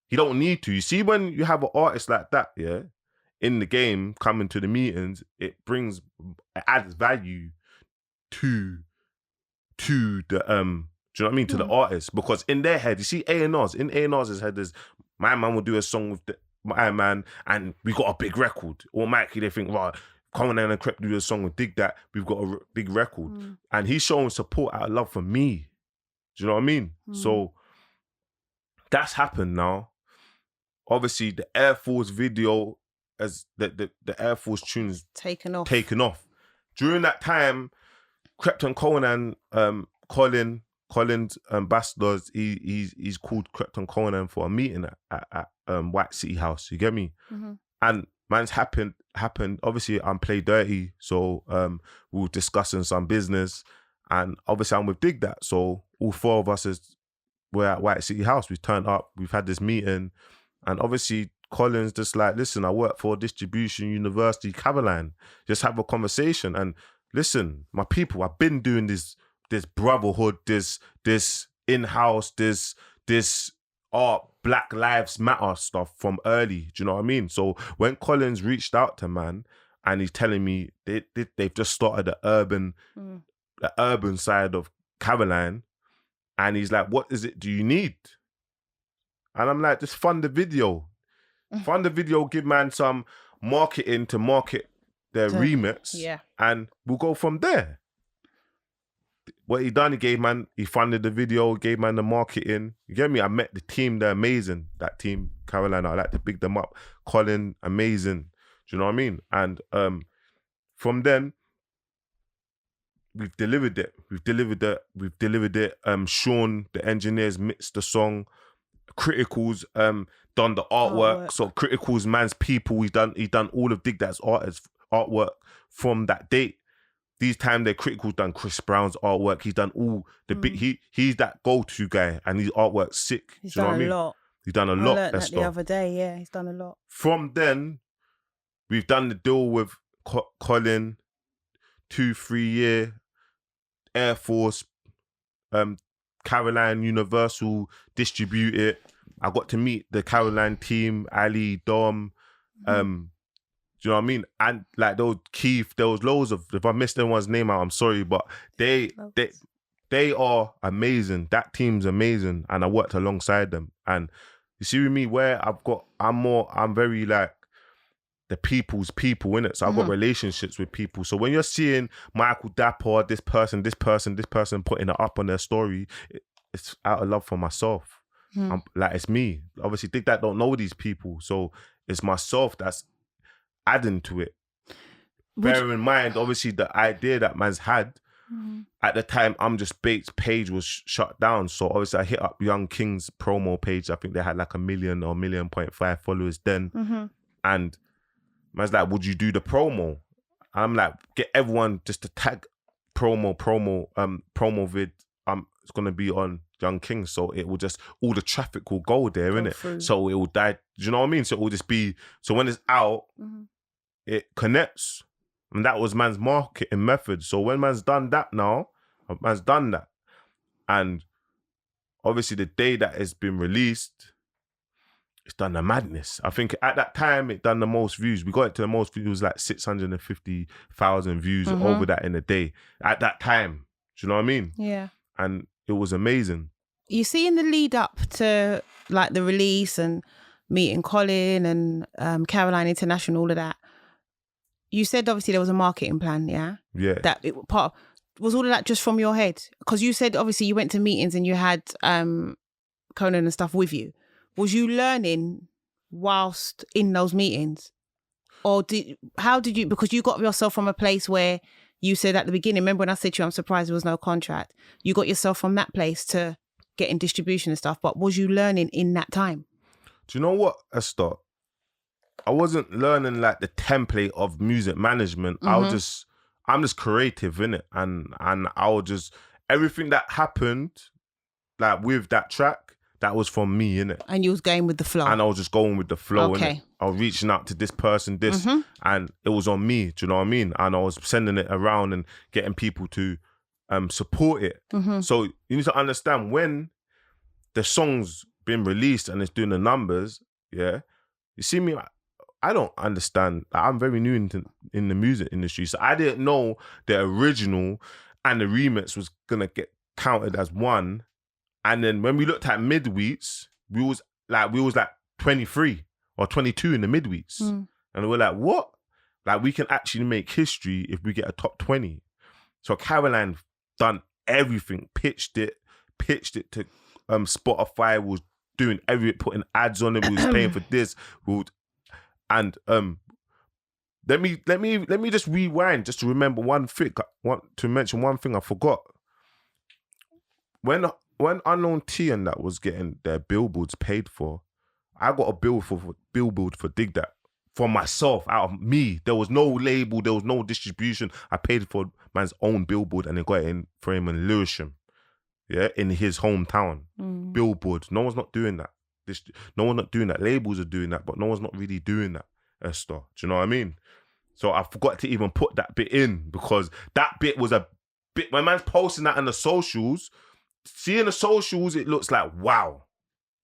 He don't need to. You see, when you have an artist like that, in the game, coming to the meetings, it adds value to the do you know what I mean, to the artist, because in their head, you see A&R's head, there's my man will do a song with my man, and we got a big record. Automatically they think, right, Conan and Crept do a song with DigDat, we've got a big record, and he's showing support out of love for me. Do you know what I mean? So that's happened now. Obviously, the Air Force video, as the Air Force tunes taken off. During that time, Crept and Conan, Colin's ambassadors, he's called Crept and Conan for a meeting at White City House. You get me? And man's happened. Obviously, I'm Play Dirty, so we were discussing some business, and obviously I'm with DigDat. So all 4 of us we're at White City House. We turned up. We've had this meeting, and obviously Colin's just like, listen, I work for a distribution university, Caroline. Just have a conversation. And listen, my people, I've been doing this there's brotherhood, there's this in-house, there's this Black Lives Matter stuff from early. Do you know what I mean? So when Collins reached out to man and he's telling me they've just started the urban side of Caroline, and he's like, what is it do you need? And I'm like, just fund the video. Fund the video, give man some marketing to market their remix, and we'll go from there. What he done, he funded the video, gave man the marketing. You get me? I met the team, they're amazing. That team, Carolina, I like to big them up. Colin, amazing. Do you know what I mean? And from then, we've delivered it. We've delivered it. Sean, the engineers, mixed the song. Critical's done the artwork. So Critical's man's people. He done all of DigDat's artwork from that date. These time the Critical's done Chris Brown's artwork. He's done all the big. He's that go-to guy, and his artwork's sick. He's done a lot. He's done a lot. I learned that the other day. Yeah, he's done a lot. From then, we've done the deal with Colin, 2-3 year Air Force, Caroline, Universal, distribute it. I got to meet the Caroline team, Ali, Dom, do you know what I mean? And like those Keith, there was loads of, if I missed anyone's name out, I'm sorry, but they are amazing. That team's amazing. And I worked alongside them. And you see with me where I'm very like the people's people, innit? So I've got relationships with people. So when you're seeing Michael Dapper, this person putting it up on their story, it's out of love for myself. Like, it's me. Obviously, DigDat don't know these people. So it's myself that's adding to it. Bear in mind, obviously, the idea that man's had, at the time, I'm Just Bait's page was shut down. So obviously, I hit up Young King's promo page. I think they had like 1 million or 1.5 million followers then. And man's like, would you do the promo? I'm like, get everyone just to tag promo vid. It's gonna be on Young King, so it will just, all the traffic will go there, innit? So it will die. Do you know what I mean? So it will just be, so when it's out, it connects. And that was man's marketing method. So when man's done that now, man's done that. And obviously the day that it's been released, it's done the madness. I think at that time, it done the most views. We got it to the most views, like 650,000 views over that in a day. At that time, do you know what I mean? Yeah. And it was amazing. You see, in the lead up to like the release and meeting Colin and Caroline International, all of that, you said obviously there was a marketing plan, yeah? Yeah. That it was all of that just from your head? Because you said obviously you went to meetings and you had Conan and stuff with you. Was you learning whilst in those meetings? Or how did you, because you got yourself from a place where you said at the beginning, remember when I said to you, I'm surprised there was no contract. You got yourself from that place to getting distribution and stuff, but was you learning in that time? Do you know what, Esther? I wasn't learning like the template of music management. I'm just creative, innit? And I would just, everything that happened, like with that track, that was from me, innit? And you was going with the flow. And I was just going with the flow, innit? I was reaching out to this person, and it was on me, do you know what I mean? And I was sending it around and getting people to support it. So you need to understand, when the song's been released and it's doing the numbers, yeah, you see me, I don't understand. I'm very new in the music industry, so I didn't know the original and the remix was gonna get counted as one. And then when we looked at midweeks, we was like 23 or 22 in the midweeks. And we're like, what? Like, we can actually make history if we get a top 20. So Caroline done everything, pitched it to Spotify, was doing everything, putting ads on it, we was paying for this. And let me just rewind just to remember one thing. To mention one thing I forgot. When Unknown T and that was getting their billboards paid for, I got a billboard for DigDat for myself, out of me. There was no label, there was no distribution. I paid for man's own billboard and they got it for him in Lewisham, yeah, in his hometown. Billboard. No one's not doing that. No one's not doing that. Labels are doing that, but no one's not really doing that, Esther. Do you know what I mean? So I forgot to even put that bit in, because that bit was a when man's posting that on the socials, seeing the socials, it looks like wow.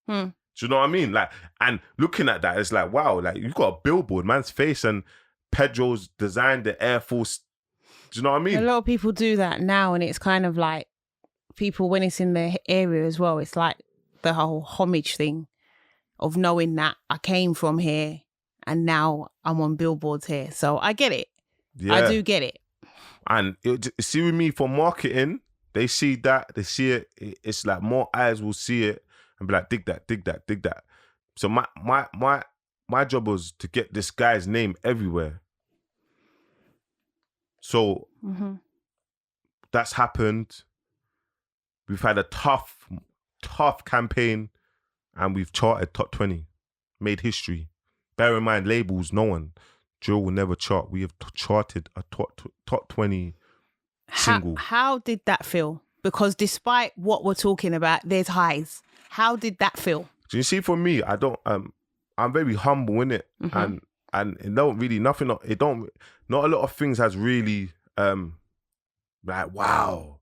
Do you know what I mean? Like, and looking at that, it's like wow. Like you've got a billboard, man's face, and Pedro's designed the Air Force. Do you know what I mean? A lot of people do that now, and it's kind of like people when it's in their area as well. It's like the whole homage thing of knowing that I came from here and now I'm on billboards here. So I get it. Yeah. I do get it. And see with me for marketing, they see that, they see it. It's like more eyes will see it and be like, dig that, dig that, dig that. So my job was to get this guy's name everywhere. So that's happened. We've had a tough campaign, and we've charted top 20, made history. Bear in mind, labels, no one. Joe will never chart. We have charted a top 20 single. How did that feel? Because despite what we're talking about, there's highs. How did that feel? Do you see, for me, I don't. I'm very humble in it, and it don't really nothing. It don't. Not a lot of things has really like wow.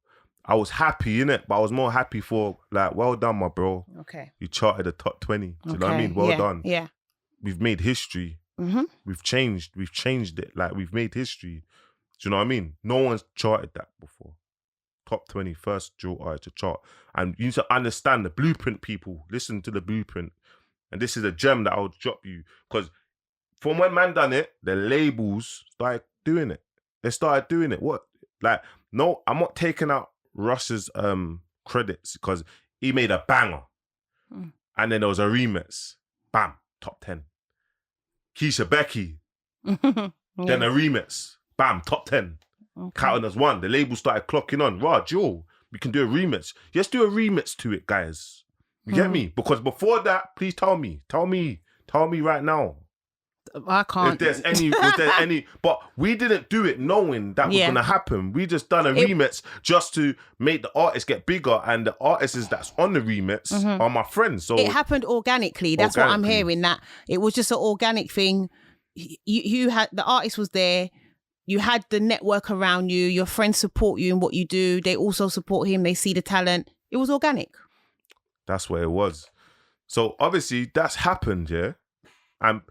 I was happy in it, but I was more happy for like, well done, my bro. Okay. You charted the top 20. Do you know what I mean? Well done. Yeah. We've made history. We've changed it. Like we've made history. Do you know what I mean? No one's charted that before. Top 20, first dual artist to chart. And you need to understand the blueprint, people. Listen to the blueprint. And this is a gem that I'll drop you. Because from when man done it, the labels started doing it. They started doing it. What? Like, no, I'm not taking out Russ's credits because he made a banger. And then there was a remix. Bam, top 10. Keisha Becky. Then a remix. Bam, top 10. Counting as one. The label started clocking on. Rah, Joe, we can do a remix. Let's do a remix to it, guys. You get me? Because before that, please tell me right now. I can't. If there's any, but we didn't do it knowing that was gonna happen. We just done a remix just to make the artist get bigger, and the artists that's on the remix are my friends. So it happened organically. That's what I'm hearing. That it was just an organic thing. You had the artist was there. You had the network around you. Your friends support you in what you do. They also support him. They see the talent. It was organic. That's what it was. So obviously that's happened, yeah. And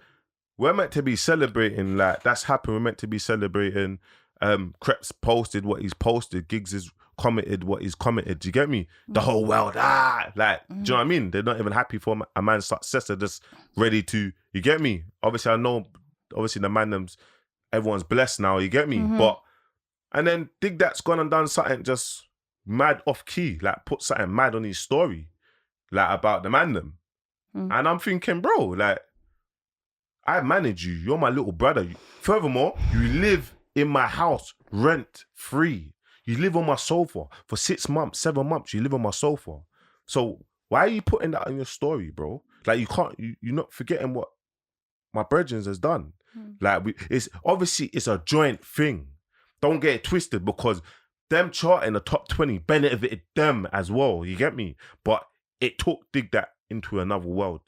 we're meant to be celebrating, like, that's happened. We're meant to be celebrating. Kreps posted what he's posted. Giggs has commented what he's commented. Do you get me? The whole world, like, do you know what I mean? They're not even happy for a man's success. They're just ready to, you get me? Obviously, I know, the man, everyone's blessed now, you get me? But, and then DigDat's gone and done something just mad off key, like put something mad on his story, like about the man. And I'm thinking, bro, like, I manage you. You're my little brother. Furthermore, you live in my house rent free. You live on my sofa for 6 months, 7 months. You live on my sofa. So why are you putting that on your story, bro? Like you can't. You're not forgetting what my brethren has done. Like it's obviously it's a joint thing. Don't get it twisted because them charting the top 20 benefited them as well. You get me? But it took DigDat into another world.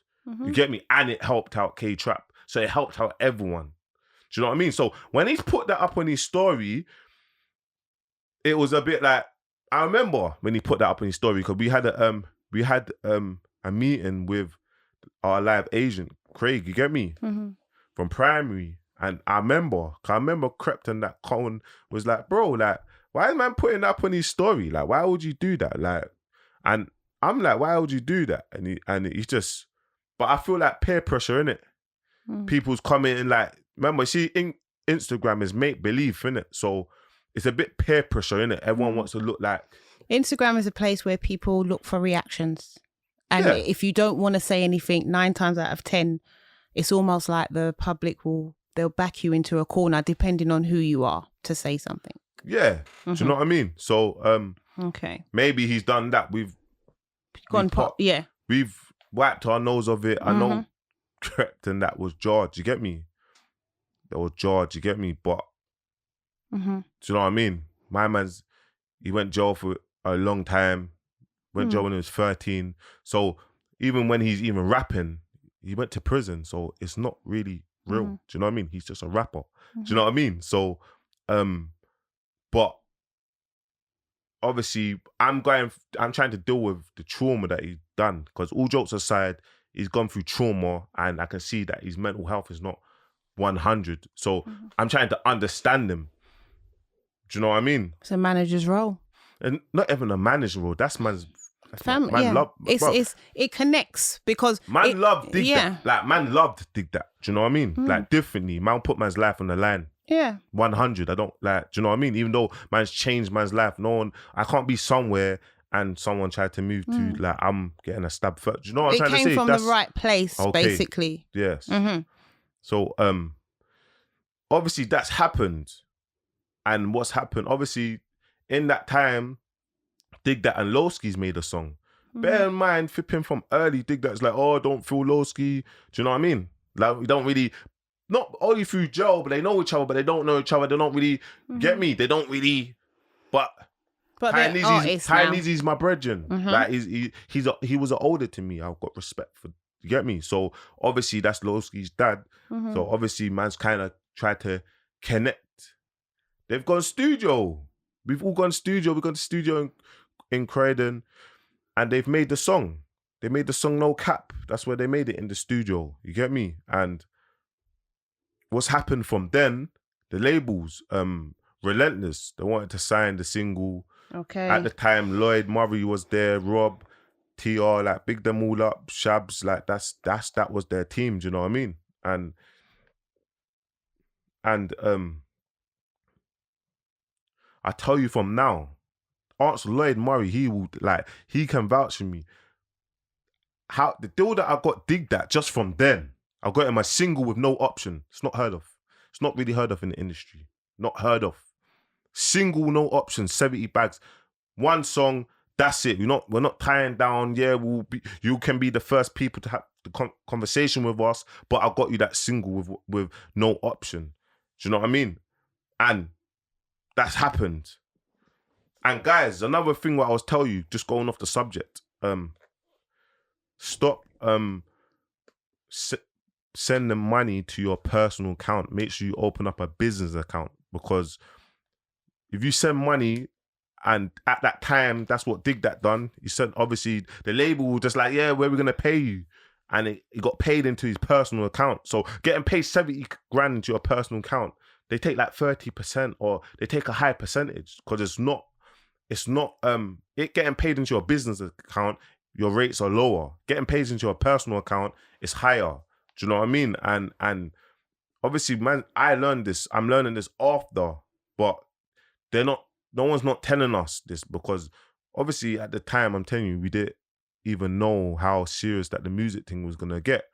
You get me? And it helped out K-Trap. So it helped out everyone. Do you know what I mean? So when he's put that up on his story, it was a bit like, I remember when he put that up on his story because we had a meeting with our live agent, Craig, you get me? From primary. And I remember Crepton, that Cohen was like, bro, like, why is man putting that up on his story? Like, why would you do that? Like, and I'm like, why would you do that? And he's just, but I feel like peer pressure, innit? People's commenting like, remember, see, Instagram is make believe, innit? So it's a bit peer pressure, innit? Everyone wants to look like. Instagram is a place where people look for reactions. And if you don't want to say anything, 9 times out of 10, it's almost like the public they'll back you into a corner depending on who you are to say something. Yeah. Do you know what I mean? So okay. Maybe he's done that. We've wiped our nose of it. I know Crepton, that was George, you get me? That was George, you get me? But do you know what I mean? My man's, he went jail for a long time. Went jail when he was 13. So even when he's even rapping, he went to prison. So it's not really real. Do you know what I mean? He's just a rapper. Do you know what I mean? So, but obviously I'm trying to deal with the trauma that he's done, because all jokes aside, he's gone through trauma, and I can see that his mental health is not 100. So I'm trying to understand him. Do you know what I mean? It's a manager's role. And not even a manager role. That's man's Family. man Yeah. love. It connects because man loved DigDat. Like man loved DigDat. Do you know what I mean? Like differently. Man put man's life on the line. Yeah. 100. I don't like. Do you know what I mean? Even though man's changed man's life, I can't be somewhere and someone tried to move to like I'm getting a stab first. Do you know what I'm trying to say? It came from the right place, basically. Yes. So obviously that's happened, and what's happened? Obviously, in that time, DigDat and Lowski's made a song. Bear in mind, flipping from early, DigDat's like, oh, don't feel Lowski. Do you know what I mean? Like we don't really. Not only through Joe, but they know each other, but they don't know each other. They don't really get me. They don't really. But Tiny's my brethren. Like he was older to me. I've got respect for. You get me? So obviously that's Lowski's dad. So obviously man's kind of tried to connect. They've gone studio. We've all gone studio. We've gone to studio in Croydon, and they've made the song. They made the song No Cap. That's where they made it, in the studio. You get me? And what's happened from then, the labels, Relentless, they wanted to sign the single. Okay. At the time, Lloyd Murray was there, Rob, TR, like big them all up, Shabs, like that was their team, do you know what I mean? And I tell you from now, ask Lloyd Murray, he can vouch for me. How the deal that I got DigDat just from then, I got him a single with no option. It's not heard of. It's not really heard of in the industry. Not heard of. Single, no option, 70 bags. One song, that's it. We're not tying down. Yeah, you can be the first people to have the conversation with us, but I got you that single with no option. Do you know what I mean? And that's happened. And guys, another thing what I was telling you, just going off the subject, stop sending money to your personal account. Make sure you open up a business account, because if you send money, and at that time, that's what DigDat done. He said, obviously, the label was just like, yeah, where are we going to pay you? And it got paid into his personal account. So getting paid 70 grand into your personal account, they take like 30%, or they take a high percentage, because it's not it getting paid into your business account, your rates are lower. Getting paid into your personal account is higher. Do you know what I mean? And obviously, man, I'm learning this after, but no one's not telling us this, because obviously at the time, I'm telling you, we didn't even know how serious that the music thing was gonna get.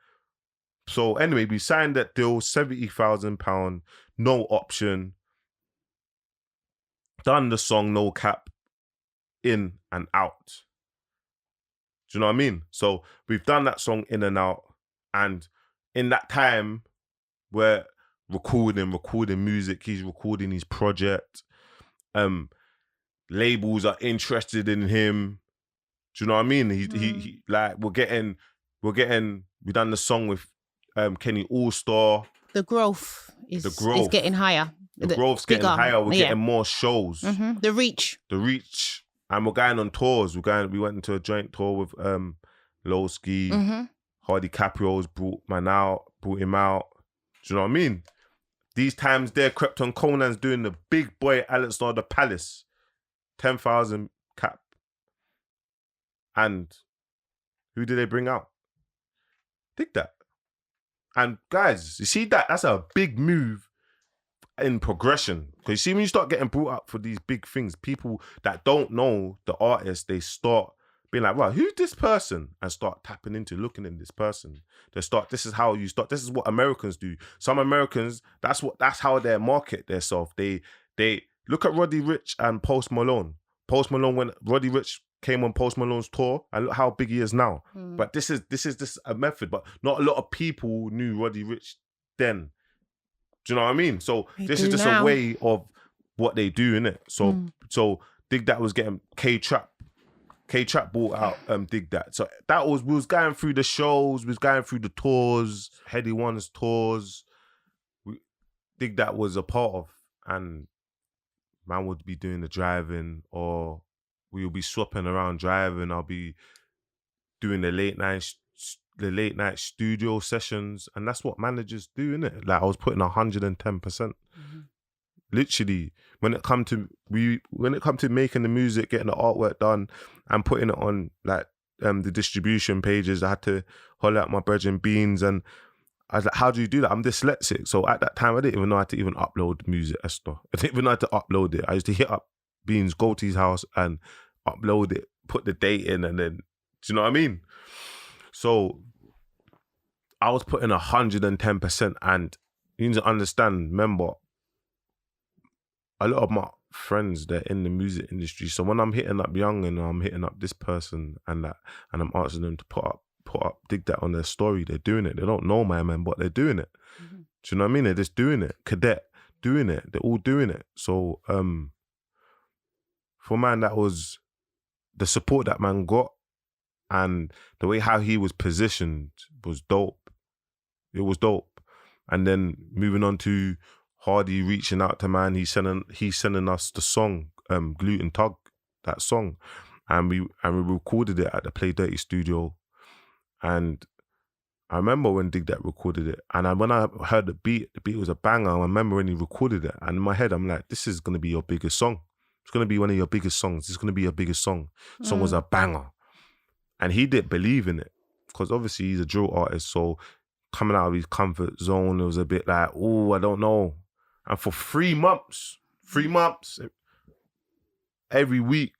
So anyway, we signed that deal, £70,000, no option. Done the song No Cap, in and out. Do you know what I mean? So we've done that song in and out, and in that time, we're recording music. He's recording his project. Labels are interested in him. Do you know what I mean? He like we done the song with Kenny All-Star. The growth is getting higher. The growth's getting higher. We're getting more shows. The reach. And we're going on tours. We went into a joint tour with Lowski. Hardy Caprio's brought him out. Do you know what I mean? These times there, Krypton Conan's doing the big boy Alex Law, the Palace. 10,000 cap. And who did they bring out? DigDat. And guys, you see that's a big move in progression. Because you see, when you start getting brought up for these big things, people that don't know the artist, they start being like, well, who's this person? And start tapping into looking at this person. This is how you start. This is what Americans do. Some Americans, that's how they market themselves. They look at Roddy Ricch and Post Malone. Post Malone, when Roddy Ricch came on Post Malone's tour, and look how big he is now. But this is a method, but not a lot of people knew Roddy Ricch then. Do you know what I mean? So this is just a way of what they do, innit? So DigDat was getting K-Trap. K-Trap bought out DigDat. So we was going through the shows, we was going through the tours, Heady One's tours. DigDat was a part of, and man would be doing the driving, or we'll be swapping around driving. I'll be doing the late night studio sessions, and that's what managers do, innit? Like I was putting 110%. Literally, when it come to making the music, getting the artwork done, and putting it on like the distribution pages, I had to holler at my brethren Beans, and I was like, how do you do that? I'm dyslexic. So at that time, I didn't even know how to even upload Bouncer Esta. I didn't even know how to upload it. I used to hit up Beans, go to his house and upload it, put the date in, and then, do you know what I mean? So I was putting 110%, and you need to understand, remember, a lot of my friends, they're in the music industry. So when I'm hitting up Young and I'm hitting up this person and that, and I'm asking them to put up DigDat on their story, they're doing it. They don't know my man, but they're doing it. Do you know what I mean? They're just doing it. Cadet doing it. They're all doing it. So for man, that was the support that man got, and the way how he was positioned was dope. It was dope. And then moving on to Hardy reaching out to man, he's sending us the song, Gluten Tug, that song. And we recorded it at the Play Dirty studio. And I remember when DigDat recorded it. And when I heard the beat was a banger. I remember when he recorded it. And in my head, I'm like, this is going to be your biggest song. It's going to be one of your biggest songs. It's going to be your biggest song. The song was a banger. And he didn't believe in it. Because obviously he's a drill artist. So coming out of his comfort zone, it was a bit like, oh, I don't know. And for 3 months, every week,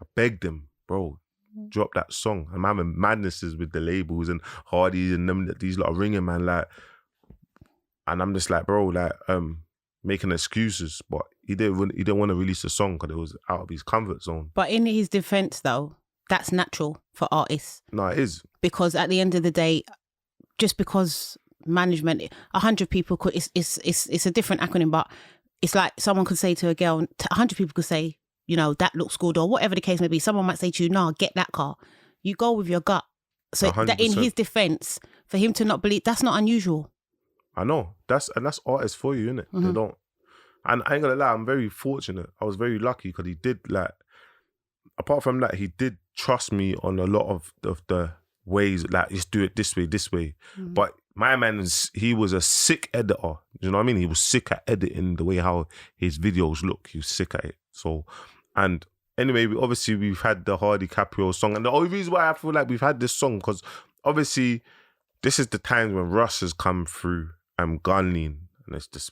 I begged him, bro, drop that song. I'm having madnesses with the labels and Hardy and them, these lot are ringing, man, like, and I'm just like, bro, like, making excuses, but he didn't want to release a song because it was out of his comfort zone. But in his defense, though, that's natural for artists. No, it is. Because at the end of the day, just because management, 100 people could, it's a different acronym, but it's like someone could say to a girl, 100 people could say, you know, that looks good, or whatever the case may be. Someone might say to you, no, get that car. You go with your gut. So 100%. That in his defense, for him to not believe, that's not unusual. I know. That's artists for you, innit? They don't. And I ain't gonna lie, I'm very fortunate. I was very lucky because he did, like, apart from that, he did trust me on a lot of the ways, like, just do it this way. But my man, he was a sick editor. You know what I mean? He was sick at editing the way how his videos look. He was sick at it. So, and anyway, we've had the Hardy Caprio song. And the only reason why I feel like we've had this song, because obviously this is the times when Russ has come through, Gunlean, and it's just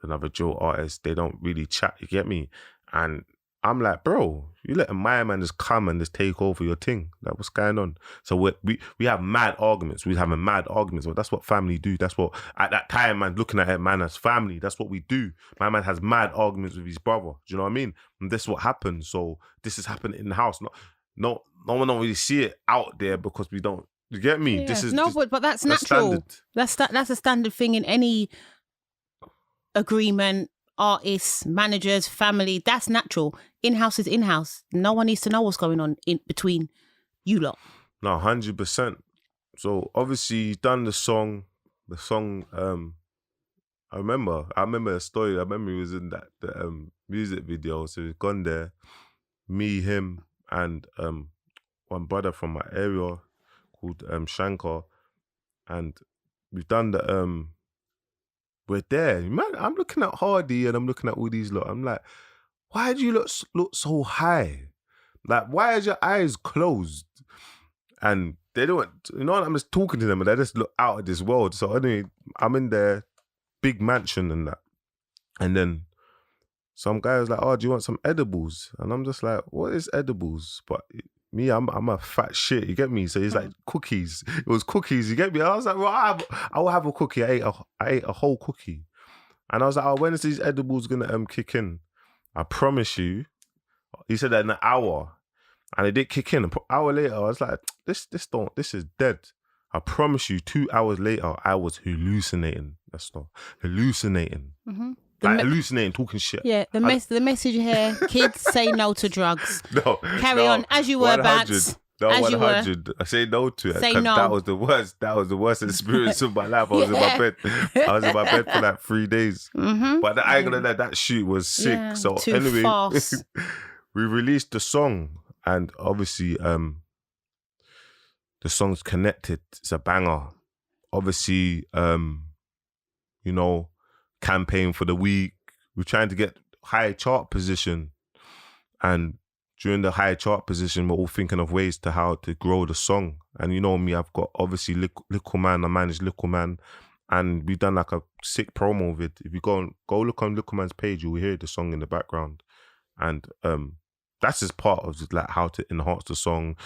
another drill artist. They don't really chat, you get me? And I'm like, bro, you letting my man just come and just take over your thing. Like, what's going on? So we have mad arguments. We're having mad arguments. But that's what family do. That's what, at that time, man, looking at it, man, as family, that's what we do. My man has mad arguments with his brother. Do you know what I mean? And this is what happens. So this is happening in the house. No one don't really see it out there because we don't. You get me? Yeah. This is but that's natural. Standard. That's a standard thing in any agreement. Artists, managers, family, that's natural. In-house is in-house. No one needs to know what's going on in between you lot. No, 100%. So obviously he's done the song, I remember a story. I remember he was in the music video. So he's gone there, me, him, and one brother from my area called Shankar. And we've done the we're there. Man, I'm looking at Hardy and I'm looking at all these lot. I'm like, why do you look so high? Like, why is your eyes closed? And they don't, you know what, I'm just talking to them and they just look out of this world. So anyway, I'm in their big mansion and that. And then some guy was like, oh, do you want some edibles? And I'm just like, what is edibles? But me, I'm a fat shit, you get me? So he's like, cookies. It was cookies, you get me? I was like, well, I will have a cookie. I ate a whole cookie. And I was like, oh, when is these edibles gonna kick in? I promise you. He said that in an hour. And it did kick in. An hour later, I was like, this is dead. I promise you, 2 hours later, I was hallucinating. That's not hallucinating. Hallucinating, talking shit. Yeah, the message here, kids, say no to drugs. Carry on as you were, Bats. No, as 100. I say no to it. Say no. That was the worst. That was the worst experience of my life. I was in my bed. I was in my bed for like 3 days. But I ain't gonna let that shoot was sick. So anyway, we released the song, and obviously the song's connected. It's a banger. Obviously, you know, campaign for the week. We're trying to get high chart position, and during the high chart position, we're all thinking of ways to how to grow the song. And you know me, I've got obviously Little Man. I manage Little Man, and we've done like a sick promo vid. If you go look on Little Man's page, you will hear the song in the background, and that's just part of just like how to enhance the song.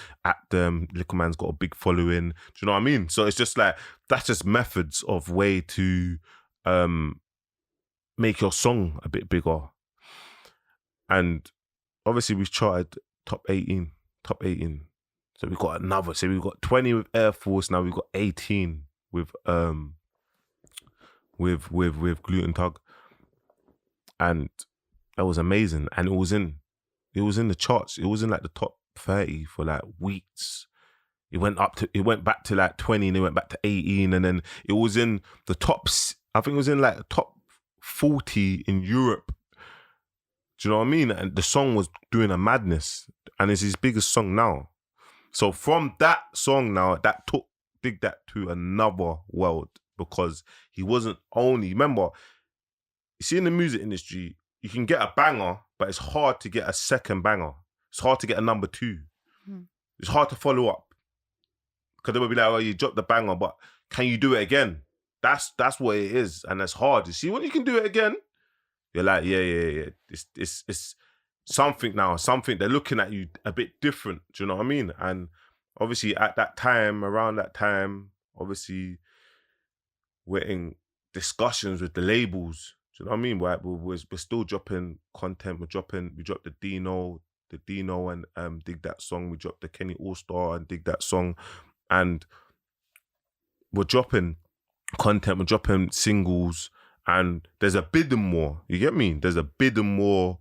Little Man's got a big following. Do you know what I mean? So it's just like that's just methods of way to make your song a bit bigger. And obviously we've charted top 18. So we've got another. So we've got 20 with Air Force. Now we've got 18 with Gluten Tug, and that was amazing. And it was in the charts. It was in like the top 30 for like weeks. It went back to like 20, and it went back to 18, and then it was in the tops. I think it was in like the top 40 in Europe. Do you know what I mean? And the song was doing a madness, and it's his biggest song now. So from that song now, that took DigDat to another world, because he wasn't only, remember, you see in the music industry, you can get a banger, but it's hard to get a second banger. It's hard to get a number 2. It's hard to follow up. Because they would be like, oh, you dropped the banger, but can you do it again? That's what it is, and that's hard. You see, when you can do it again, you're like, yeah. It's something now, something. They're looking at you a bit different. Do you know what I mean? And obviously around that time, obviously we're in discussions with the labels. Do you know what I mean? We're still dropping content. We dropped the Dino and DigDat song. We dropped the Kenny All-Star and DigDat song, and we're dropping content. We're dropping singles. And there's a bidding war. You get me? There's a bidding war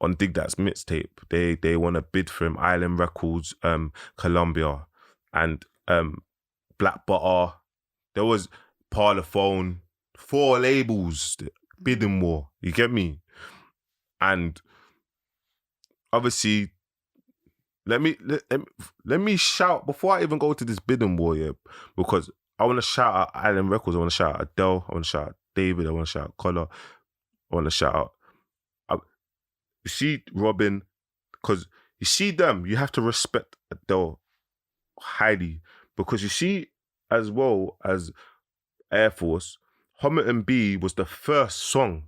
on DigDat's mixtape. They want to bid for him. Island Records, Columbia, and Black Butter. There was Parlophone. 4 labels. Bidding war. You get me? And obviously, let me shout before I even go to this bidding war, yeah, because I want to shout out Island Records. I want to shout out Adele. I want to shout out David. I want to shout out Collar. I want to shout out. You see Robin, because you see them, you have to respect Adele highly, because you see, as well as Air Force, Hommit and B was the first song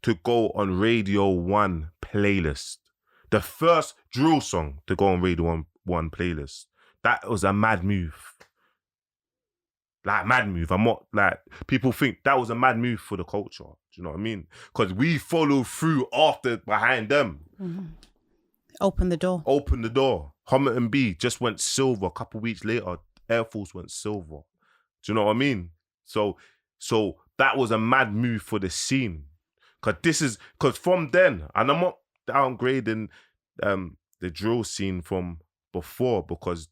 to go on Radio 1 playlist. The first drill song to go on Radio 1 playlist. That was a mad move. Like, mad move. I'm not, like, people think that was a mad move for the culture. Do you know what I mean? Because we followed through behind them. Mm-hmm. Open the door. Hommit and B just went silver. A couple of weeks later, Air Force went silver. Do you know what I mean? So that was a mad move for the scene. Because from then, and I'm not downgrading the drill scene from before, because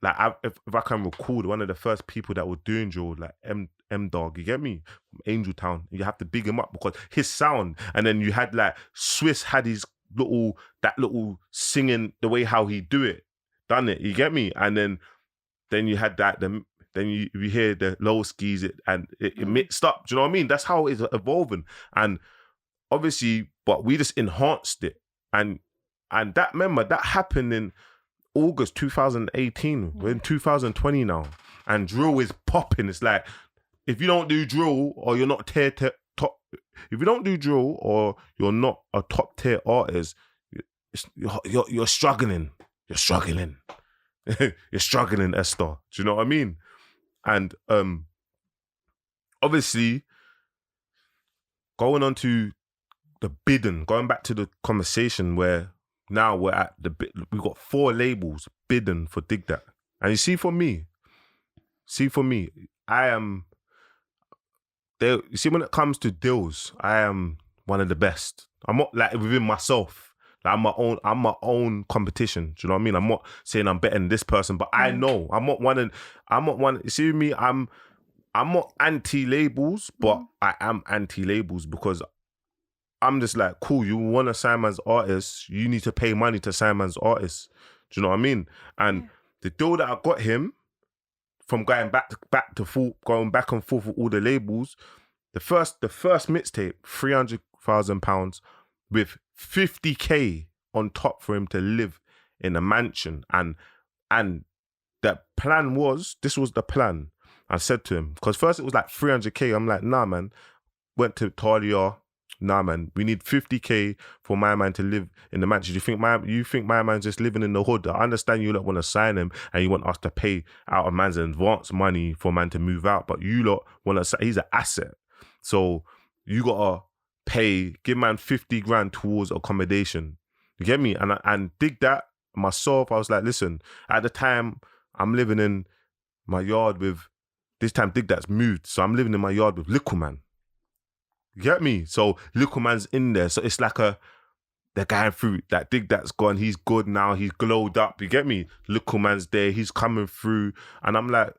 like if I can recall, one of the first people that were doing drill, like M Dog, you get me, from Angel Town, you have to big him up because his sound. And then you had like Swiss had his little singing, the way how he done it, you get me. And then you had that then you hear the low skis and it mixed up. Do you know what I mean? That's how it's evolving. And obviously, but we just enhanced it. And that, remember, that happened in August 2018. We're in 2020 now, and drill is popping. It's like, if you don't do drill or you're not top, if you don't do drill or you're not a top tier artist, you're struggling. You're struggling. You're struggling, Esta. Do you know what I mean? And obviously, going on to the bidding, going back to the conversation where now we're at we've got 4 labels bidding for DigDat. And you see, for me, I am there. You see, when it comes to deals, I am one of the best. I'm not like within myself. Like, I'm my own competition. Do you know what I mean? I'm not saying I'm better than this person, but I know I'm not one. You see me, I'm not anti-labels, but I am anti-labels because I'm just like, cool, you want to sign man's artist, you need to pay money to sign man's artist. Do you know what I mean? And the deal that I got him from going back to forth, going back and forth with all the labels, the first mixtape, £300,000 with 50K on top for him to live in a mansion. And the plan was, this was the plan. I said to him, because first it was like 300K. I'm like, nah, man. Went to Talia. Nah, man. We need 50K for my man to live in the mansion. You think my man's just living in the hood? I understand you lot want to sign him and you want us to pay out of man's advance money for man to move out, but you lot want to. He's an asset, so you gotta give man 50 grand towards accommodation. You get me? And DigDat myself. I was like, listen. At the time, I'm living in my yard with. This time DigDat's moved, so I'm living in my yard with Little Man. You get me? So Little Man's in there. So it's like they're going through, like DigDat's gone, he's good now, he's glowed up, you get me? Little Man's there, he's coming through. And I'm like,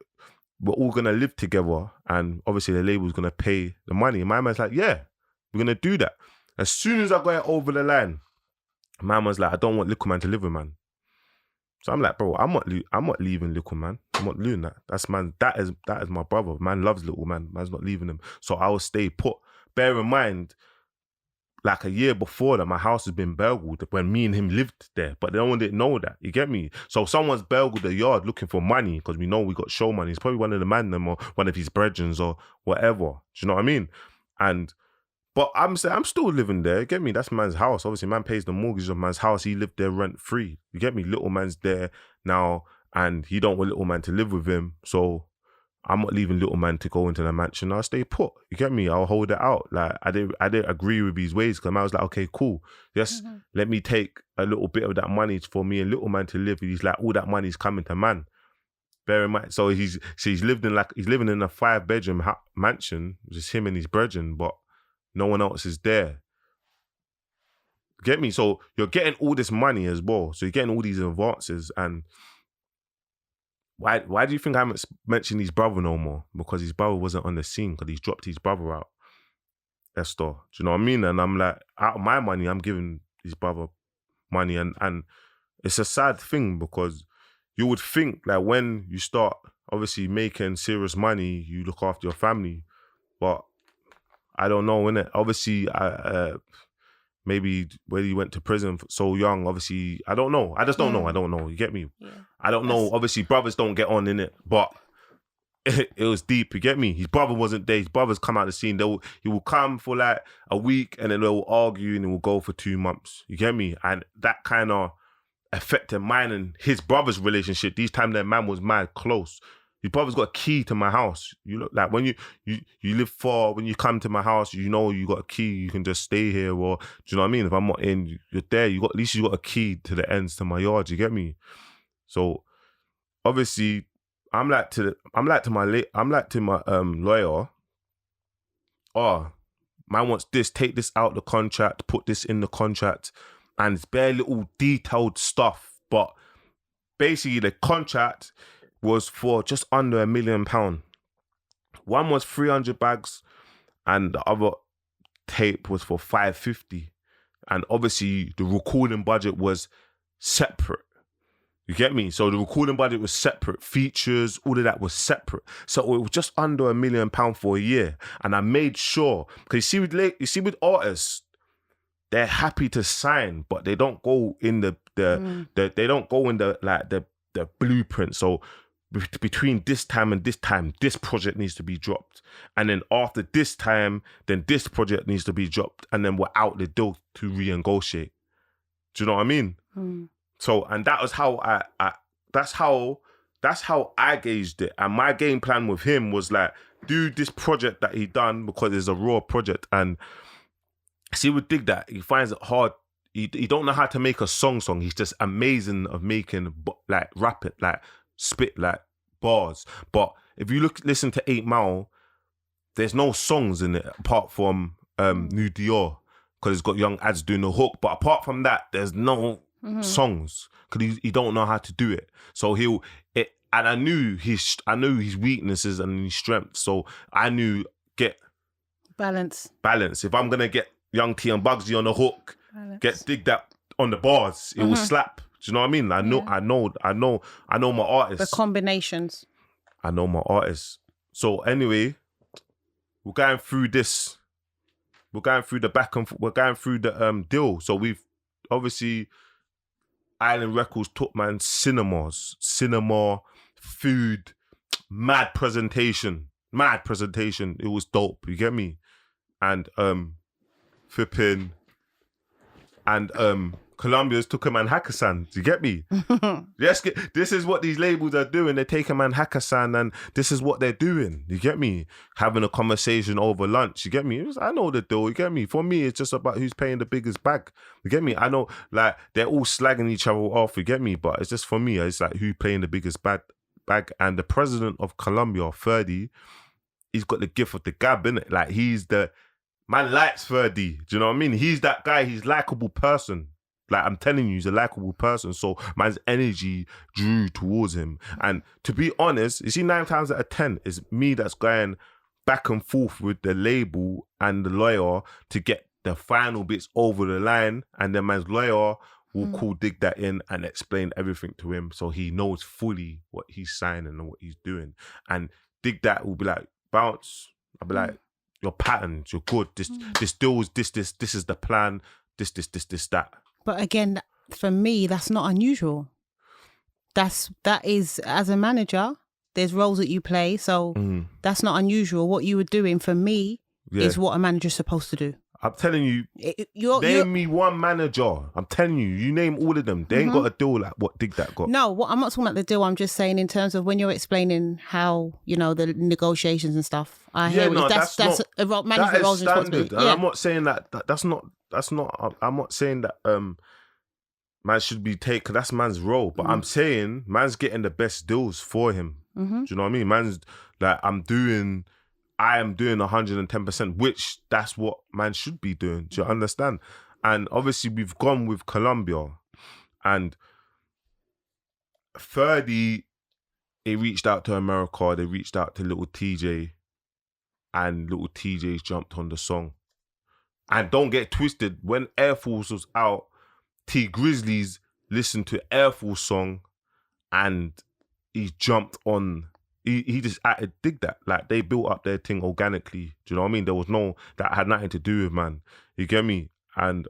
we're all gonna live together. And obviously the label's gonna pay the money. And my man's like, yeah, we're gonna do that. As soon as I got it over the line, my man's like, I don't want Little Man to live with man. So I'm like, bro, I'm not leaving Little Man. I'm not doing that. That is my brother. Man loves Little Man. Man's not leaving him. So I will stay put. Bear in mind, like a year before that, my house has been burgled when me and him lived there. But no one didn't know that. You get me? So someone's burgled the yard looking for money because we know we got show money. It's probably one of the man them or one of his brethren or whatever. Do you know what I mean? But I'm saying I'm still living there. You get me? That's man's house. Obviously, man pays the mortgage of man's house. He lived there rent free. You get me? Little Man's there now, and he don't want Little Man to live with him. So I'm not leaving Little Man to go into the mansion. I'll stay put. You get me? I'll hold it out. Like I didn't agree with his ways because I was like, okay, cool. Yes, let me take a little bit of that money for me and Little Man to live. He's like, all that money's coming to man. Bear in mind, so he's living in a 5-bedroom mansion, just him and his brethren, but no one else is there. Get me? So you're getting all this money as well. So you're getting all these advances. And why do you think I haven't mentioned his brother no more? Because his brother wasn't on the scene because he's dropped his brother out. Esta. Do you know what I mean? And I'm like, out of my money, I'm giving his brother money. And it's a sad thing because you would think that when you start obviously making serious money, you look after your family. But I don't know, innit? Obviously, maybe whether he went to prison so young, obviously, I don't know. I just don't know. I don't know. You get me? Yeah. I don't know. Obviously, brothers don't get on, innit? But it was deep, you get me? His brother wasn't there. His brothers come out the scene. He will come for like a week and then they will argue and it will go for 2 months. You get me? And that kind of affected mine and his brother's relationship. These time that man was mad close. His brother's got a key to my house. You look like when you live far, when you come to my house, you know you got a key. You can just stay here, or do you know what I mean? If I'm not in, you're there. At least you got a key to the ends to my yard. You get me? So obviously, I'm like to my lawyer. Oh, man wants this. Take this out the contract. Put this in the contract, and it's bare little detailed stuff. But basically, the contract was for just under £1 million. One was 300 bags and the other tape was for 550. And obviously the recording budget was separate. You get me? So the recording budget was separate. Features, all of that was separate. So it was just under £1 million for a year. And I made sure, because you see with artists, they're happy to sign, but they don't go in the blueprint. So between this time and this time, this project needs to be dropped. And then after this time, then this project needs to be dropped. And then we're out the door to renegotiate. Do you know what I mean? So, and that was how that's how I gauged it. And my game plan with him was like, do this project that he done because it's a raw project. And see with DigDat, he finds it hard. He don't know how to make a song. He's just amazing of making like rap it, like spit like bars. But if you listen to 8 Mile, there's no songs in it apart from New Dior because it's got young ads doing the hook. But apart from that, there's no songs because he don't know how to do it. So and I knew his weaknesses and his strengths. So I knew get balance. If I'm gonna get Young T and Bugsy on the hook, get DigDat on the bars, it will slap. Do you know what I mean? I know my artists. The combinations. I know my artists. So anyway, we're going through this. We're going through the we're going through the deal. So we've obviously Island Records took man cinema, food, mad presentation. It was dope. You get me? And flipping and Colombia's took a man Hakkasan. Do you get me? This is what these labels are doing. They take a man Hakkasan and this is what they're doing. You get me? Having a conversation over lunch. You get me? I know the deal. You get me? For me, it's just about who's paying the biggest bag. You get me? I know like they're all slagging each other off. You get me? But it's just for me, it's like who paying the biggest bag. And the president of Colombia, Ferdy, he's got the gift of the gab, innit? Like he's the man likes Ferdy. Do you know what I mean? He's that guy. He's likable person. Like I'm telling you, he's a likable person. So man's energy drew towards him. And to be honest, you see, 9 times out of 10 is me that's going back and forth with the label and the lawyer to get the final bits over the line. And then man's lawyer will call DigDat in and explain everything to him so he knows fully what he's signing and what he's doing. And DigDat will be like, Bounce. I'll be like, your patterns, you're good. This deal is this is the plan. This, that. But again, for me, that's not unusual. That is, as a manager, there's roles that you play. So that's not unusual. What you were doing for me is what a manager's supposed to do. I'm telling you, name me one manager. I'm telling you, you name all of them. They ain't got a deal like what DigDat got. No, I'm not talking about the deal. I'm just saying in terms of when you're explaining how, the negotiations and stuff. I hear that's a management roles and responsibility. And I'm not saying that that's not, I'm not saying that man should be taken, that's man's role. But I'm saying man's getting the best deals for him. Do you know what I mean? Man's like, I am doing 110%, which that's what man should be doing. Do you understand? And obviously we've gone with Colombia and 30, they reached out to America, they reached out to Little TJ and Little TJ's jumped on the song. And don't get twisted, when Air Force was out, T Grizzlies listened to Air Force song and he jumped on. He just added DigDat. Like they built up their thing organically. Do you know what I mean? There was that had nothing to do with man. You get me? And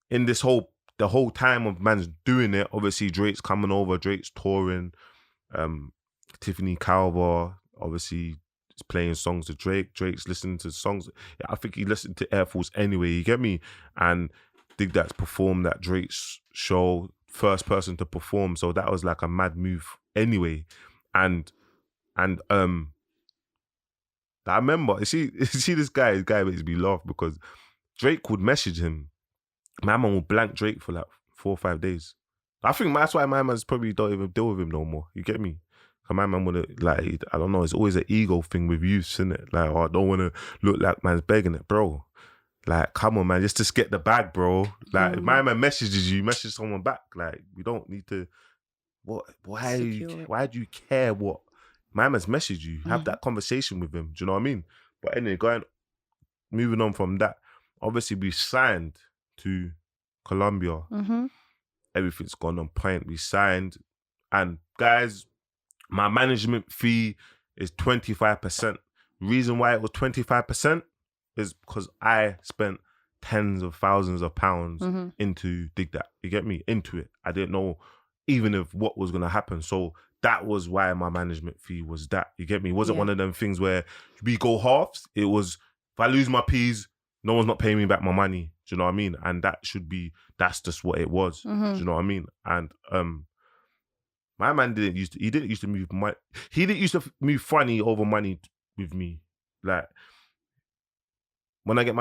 in the whole time of man's doing it, obviously Drake's coming over, Drake's touring, Tiffany Calver, obviously is playing songs to Drake. Drake's listening to songs. Yeah, I think he listened to Air Force anyway, you get me? And DigDat's performed at Drake's show, first person to perform. So that was like a mad move anyway. And I remember, you see this guy makes me laugh because Drake would message him. My man would blank Drake for like 4 or 5 days. I think that's why my man's probably don't even deal with him no more. You get me? Cause my man would like, I don't know, it's always an ego thing with youths, isn't it? Like, I don't want to look like man's begging it, bro. Like, come on, man, just get the bag, bro. Like, if my man messages you, message someone back. Like, we don't need to. Why do you care what my man's messaged you? Have that conversation with him. Do you know what I mean? But anyway, moving on from that. Obviously, we signed to Colombia. Everything's gone on point. We signed, and guys, my management fee is 25%. Reason why it was 25% is because I spent tens of thousands of pounds into DigDat. You get me? Into it. I didn't know even if what was going to happen. So that was why my management fee was that. You get me? It wasn't one of them things where we go halves. It was, if I lose my P's, no one's not paying me back my money. Do you know what I mean? And that's just what it was. Do you know what I mean? And my man didn't used to move funny over money with me. Like, when I give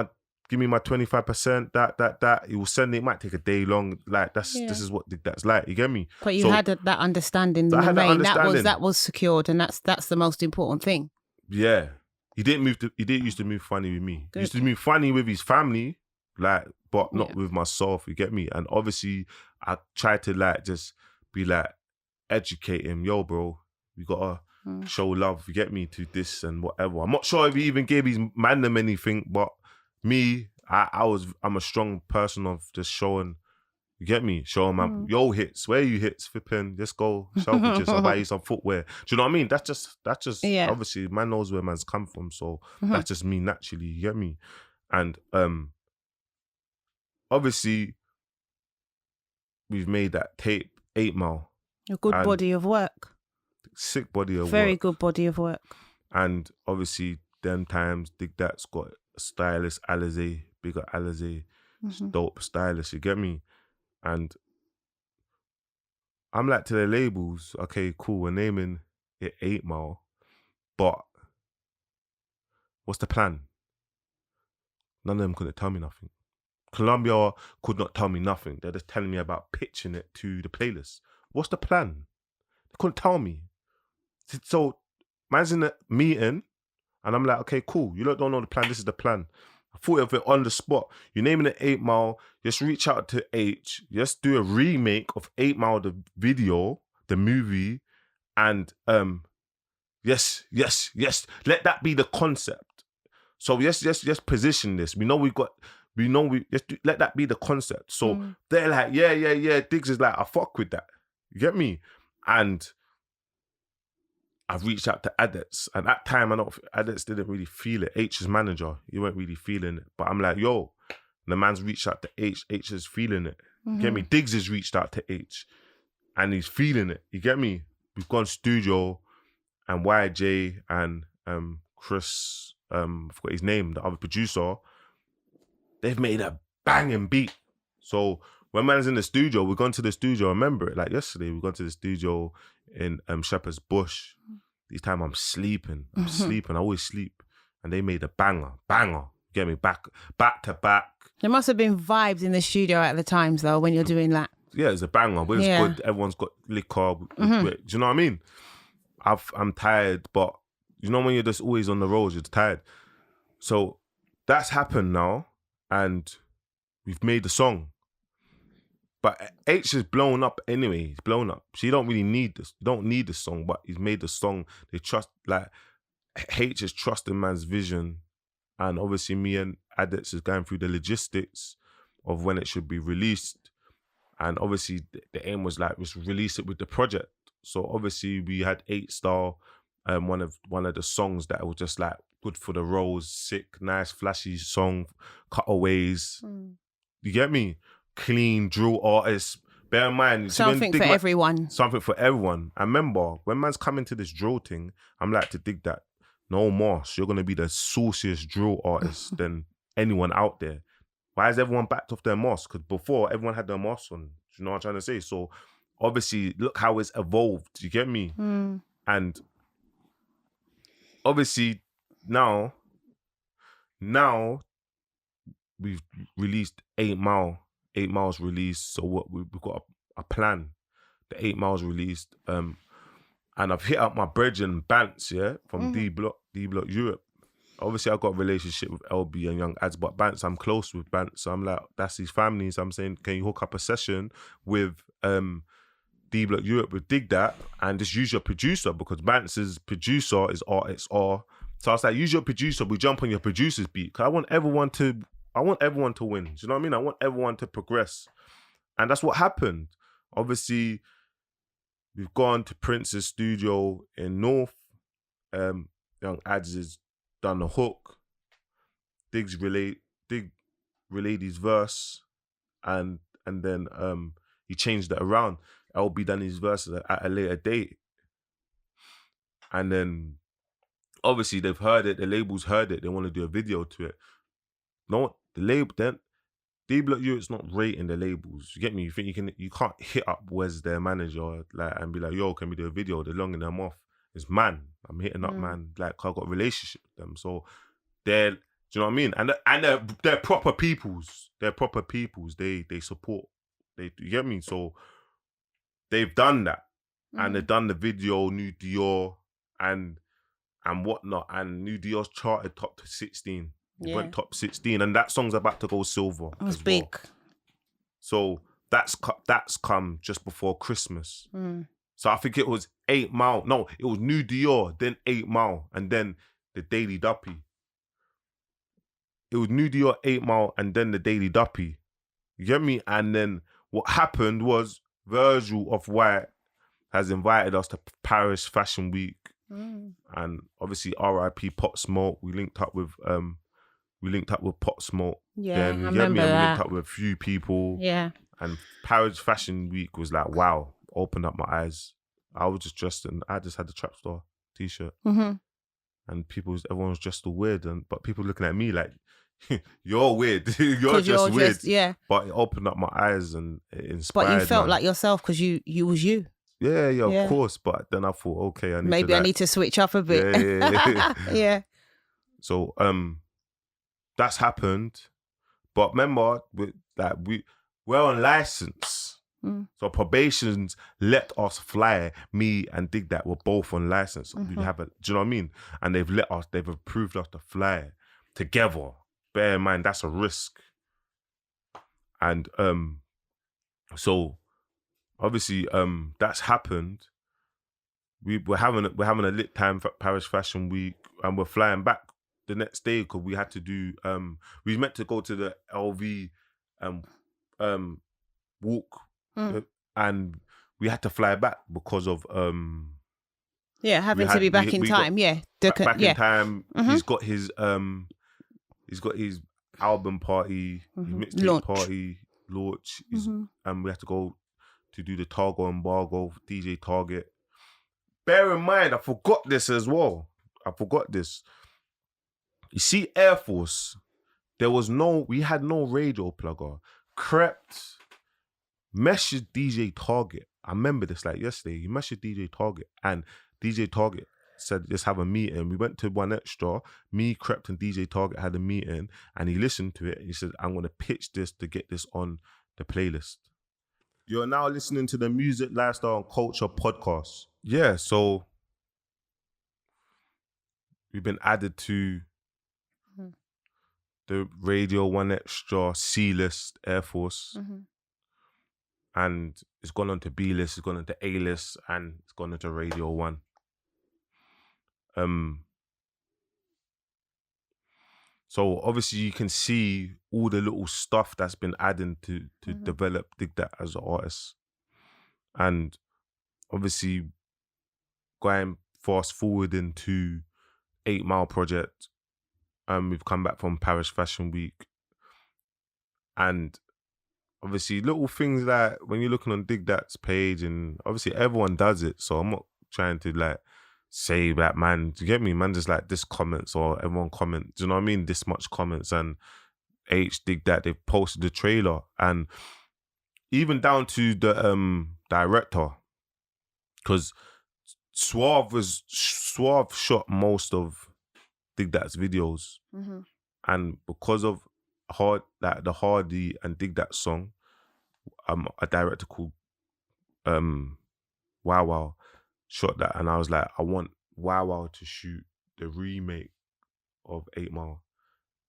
me my 25%, that, he will send it. It might take a day long. Like, this is what DigDat's like. You get me? But you had that understanding. That was secured, and that's the most important thing. Yeah, he didn't used to move funny with me. Good. He used to move funny with his family, like, but not with myself. You get me? And obviously, I tried to like just be like, educate him. Yo, bro, we gotta show love. You get me? To this and whatever. I'm not sure if he even gave his man them anything, but me, I'm a strong person of just showing. You get me? Showing my yo hits. Where are you hits? Flipping. Just go selfridges. I'll buy you some footwear. Do you know what I mean? That's just Yeah. obviously man knows where man's come from. So that's just me naturally. You get me? And obviously we've made that tape 8 Mile. A good body of work. Sick body of work. Very good body of work. And obviously them times DigDat's got a stylist, Alizé, big up Alizé, dope stylist. You get me? And I'm like to the labels, okay, cool, we're naming it 8 Mile, but what's the plan? None of them couldn't tell me nothing. Columbia could not tell me nothing. They're just telling me about pitching it to the playlist. What's the plan? They couldn't tell me. So man's in the meeting and I'm like, okay, cool. You don't know the plan. This is the plan. I thought of it on the spot. You're naming it 8 Mile. Just reach out to H. Just do a remake of 8 Mile, the video, the movie, and yes. Let that be the concept. So yes, position this. Let that be the concept. So they're like, yeah. Diggs is like, I fuck with that. You get me? And I've reached out to Adets, and at time Adets didn't really feel it. H's manager, he weren't really feeling it. But I'm like, yo, the man's reached out to H. H is feeling it. You get me? Diggs has reached out to H, and he's feeling it. You get me? We've gone studio, and YJ and Chris, I forgot his name, the other producer. They've made a banging beat. So when man's in the studio, we've gone to the studio. I remember it like yesterday. We've gone to the studio in Shepherd's Bush. This time I'm sleeping. I always sleep. And they made a banger. Get me? Back to back. There must have been vibes in the studio at the times though when you're doing that. Yeah, it's a banger. But it's good. Everyone's got liquor. Do you know what I mean? I'm tired, but you know when you're just always on the road, you're tired. So that's happened now, and we've made the song. But H is blown up anyway. He's blown up. She don't really need this. Don't need the song, but he's made the song. They trust, like, H is trusting man's vision. And obviously me and Adets is going through the logistics of when it should be released. And obviously the aim was like, let's release it with the project. So obviously we had 8 Star, one of the songs that was just like good for the roles, sick, nice, flashy song, cutaways. You get me? Clean, drill artists. Bear in mind, something for everyone. Something for everyone. And remember, when man's coming to this drill thing, I'm like to DigDat. No more. So you're gonna be the sauciest drill artist than anyone out there. Why is everyone backed off their mask? Because before everyone had their mask on. Do you know what I'm trying to say? So obviously, look how it's evolved. You get me? And obviously now we've released 8 Mile. 8 Mile's released. So what we've got a plan. The 8 Mile's released. And I've hit up my brethren Bouncer, from D Block Europe. Obviously, I got a relationship with LB and Young Ads, but Bouncer, I'm close with Bouncer. So I'm like, that's his family. So I'm saying, can you hook up a session with D Block Europe with DigDat and just use your producer, because Bouncer's producer is Artist R. So I was like, use your producer. We jump on your producer's beat, because I want everyone to win. Do you know what I mean? I want everyone to progress. And that's what happened. Obviously, we've gone to Prince's studio in North. Young Ads has done the hook. Dig relayed his verse, and then he changed it around. LB done his verse at a later date. And then obviously they've heard it, the labels heard it, they want to do a video to it. No, the label then D Block Europe's not rating the labels. You get me? You think you can't hit up Wes, their manager, like, and be like, yo, can we do a video? They're longing them off. It's man. I'm hitting up man. Like, I got a relationship with them. So they're, do you know what I mean? And they're proper peoples. They're proper peoples. They support. You get me? So they've done that. And they've done the video, New Dior and whatnot. And New Dior's charted top to 16. It went top 16, and that song's about to go silver. It was big. Well. So that's come just before Christmas. So I think it was 8 Mile. No, it was New Dior, then 8 Mile, and then the Daily Duppy. it was New York 8 Mile and then the Daily Duppy. You get me? And then what happened was Virgil of White has invited us to Paris Fashion Week. And obviously R.I.P. Pop Smoke. We linked up with Pop Smoke. Yeah, then, you I get remember me? And we that. linked up with a few people. Yeah. And Paris Fashion Week was like, wow, opened up my eyes. I was just dressed I just had the Trap Store t-shirt. Mm-hmm. And everyone was dressed all weird. But people looking at me like, you're weird. you're just weird. Yeah. But it opened up my eyes and it inspired. But you felt like yourself because you was you. Yeah, of course. But then I thought, okay, I need to switch up a bit. Yeah. Yeah. So that's happened. But remember, we're on license. So probations let us fly. Me and DigDat were both on license. We have do you know what I mean? And they've approved us to fly together. Bear in mind, that's a risk. And so obviously that's happened. We're having a lit time for Paris Fashion Week, and we're flying back the next day because we had to do we meant to go to the LV walk and we had to fly back because of having to be back in time. Back in time. He's got his album party, his mixtape party launch. We had to go to do the Targo embargo, DJ Target. Bear in mind, I forgot this as well. You see, Air Force, we had no radio plugger. Crept, messaged DJ Target. I remember this like yesterday. He messaged DJ Target and DJ Target said, let's have a meeting. We went to One Extra. Me, Crept, and DJ Target had a meeting and he listened to it. And he said, I'm going to pitch this to get this on the playlist. You're now listening to the Music, Lifestyle, and Culture podcast. Yeah, so we've been added to the Radio One Extra C-list Air Force. And it's gone on to B-list, it's gone on to A-list, and it's gone into Radio 1. So obviously you can see all the little stuff that's been added to develop DigDat as an artist. And obviously going fast forward into 8 Mile Project, we've come back from Paris Fashion Week. And obviously little things like when you're looking on DigDat's page, and obviously everyone does it, so I'm not trying to like say that, man, do you get me? Man, just like this comments or everyone comment, do you know what I mean? This much comments, and DigDat, they've posted the trailer, and even down to the director, because Suave shot most of DigDat's videos, and because of the Hardy and DigDat song, a director called Wow Wow shot that, and I was like, I want Wow Wow to shoot the remake of 8 Mile.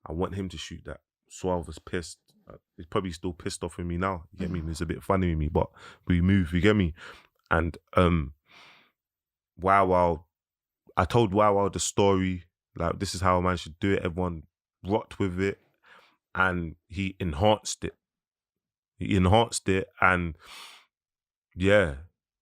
I want him to shoot that. Suave was pissed. He's probably still pissed off with me now. You get me? It's a bit funny with me, but we move. You get me? And Wow Wow, I told Wow Wow the story. Like, this is how a man should do it. Everyone rocked with it, and he enhanced it. And yeah.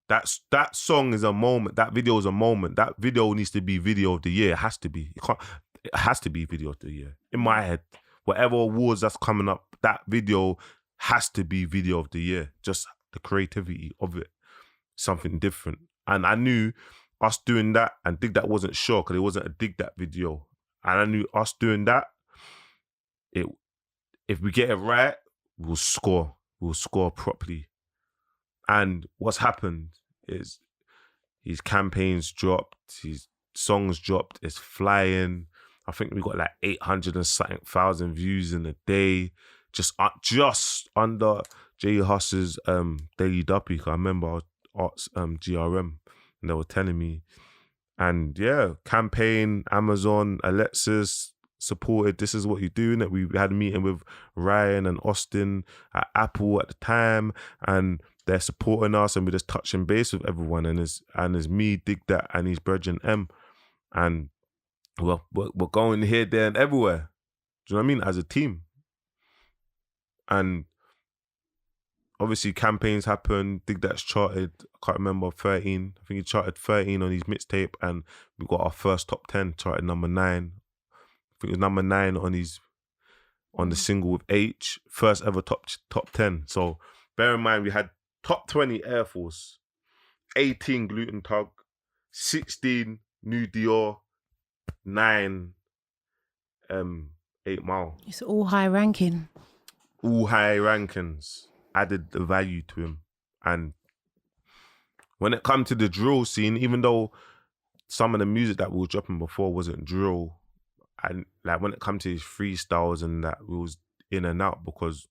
That song is a moment. That video is a moment. That video needs to be video of the year. It has to be. It has to be video of the year. In my head, whatever awards that's coming up, that video has to be video of the year. Just the creativity of it. Something different. And I knew us doing that, and DigDat wasn't sure because it wasn't a DigDat video. And I knew us doing that, if we get it right, we'll score. We'll score properly. And what's happened is his campaigns dropped, his songs dropped, it's flying. I think we got like 800 and something thousand views in a day, just under J Huss's Daily Duppy. I remember Arts GRM, and they were telling me. And yeah, campaign, Amazon, Alexis supported. This is what you're doing. That we had a meeting with Ryan and Austin at Apple at the time, and they're supporting us, and we're just touching base with everyone. And it's me, DigDat, and his brethren M, and we're going here, there, and everywhere. Do you know what I mean? As a team. And obviously campaigns happen. DigDat's charted, I can't remember, 13. I think he charted 13 on his mixtape, and we got our first top 10, charted number 9. I think it was number 9 on the single with H. First ever top 10. So bear in mind we had top 20 Air Force, 18 Gluten Tug, 16 New Dior, 9 8 Mile. It's all high ranking. All high rankings added the value to him. And when it come to the drill scene, even though some of the music that we were dropping before wasn't drill, and like when it come to his freestyles and that, we was in and out because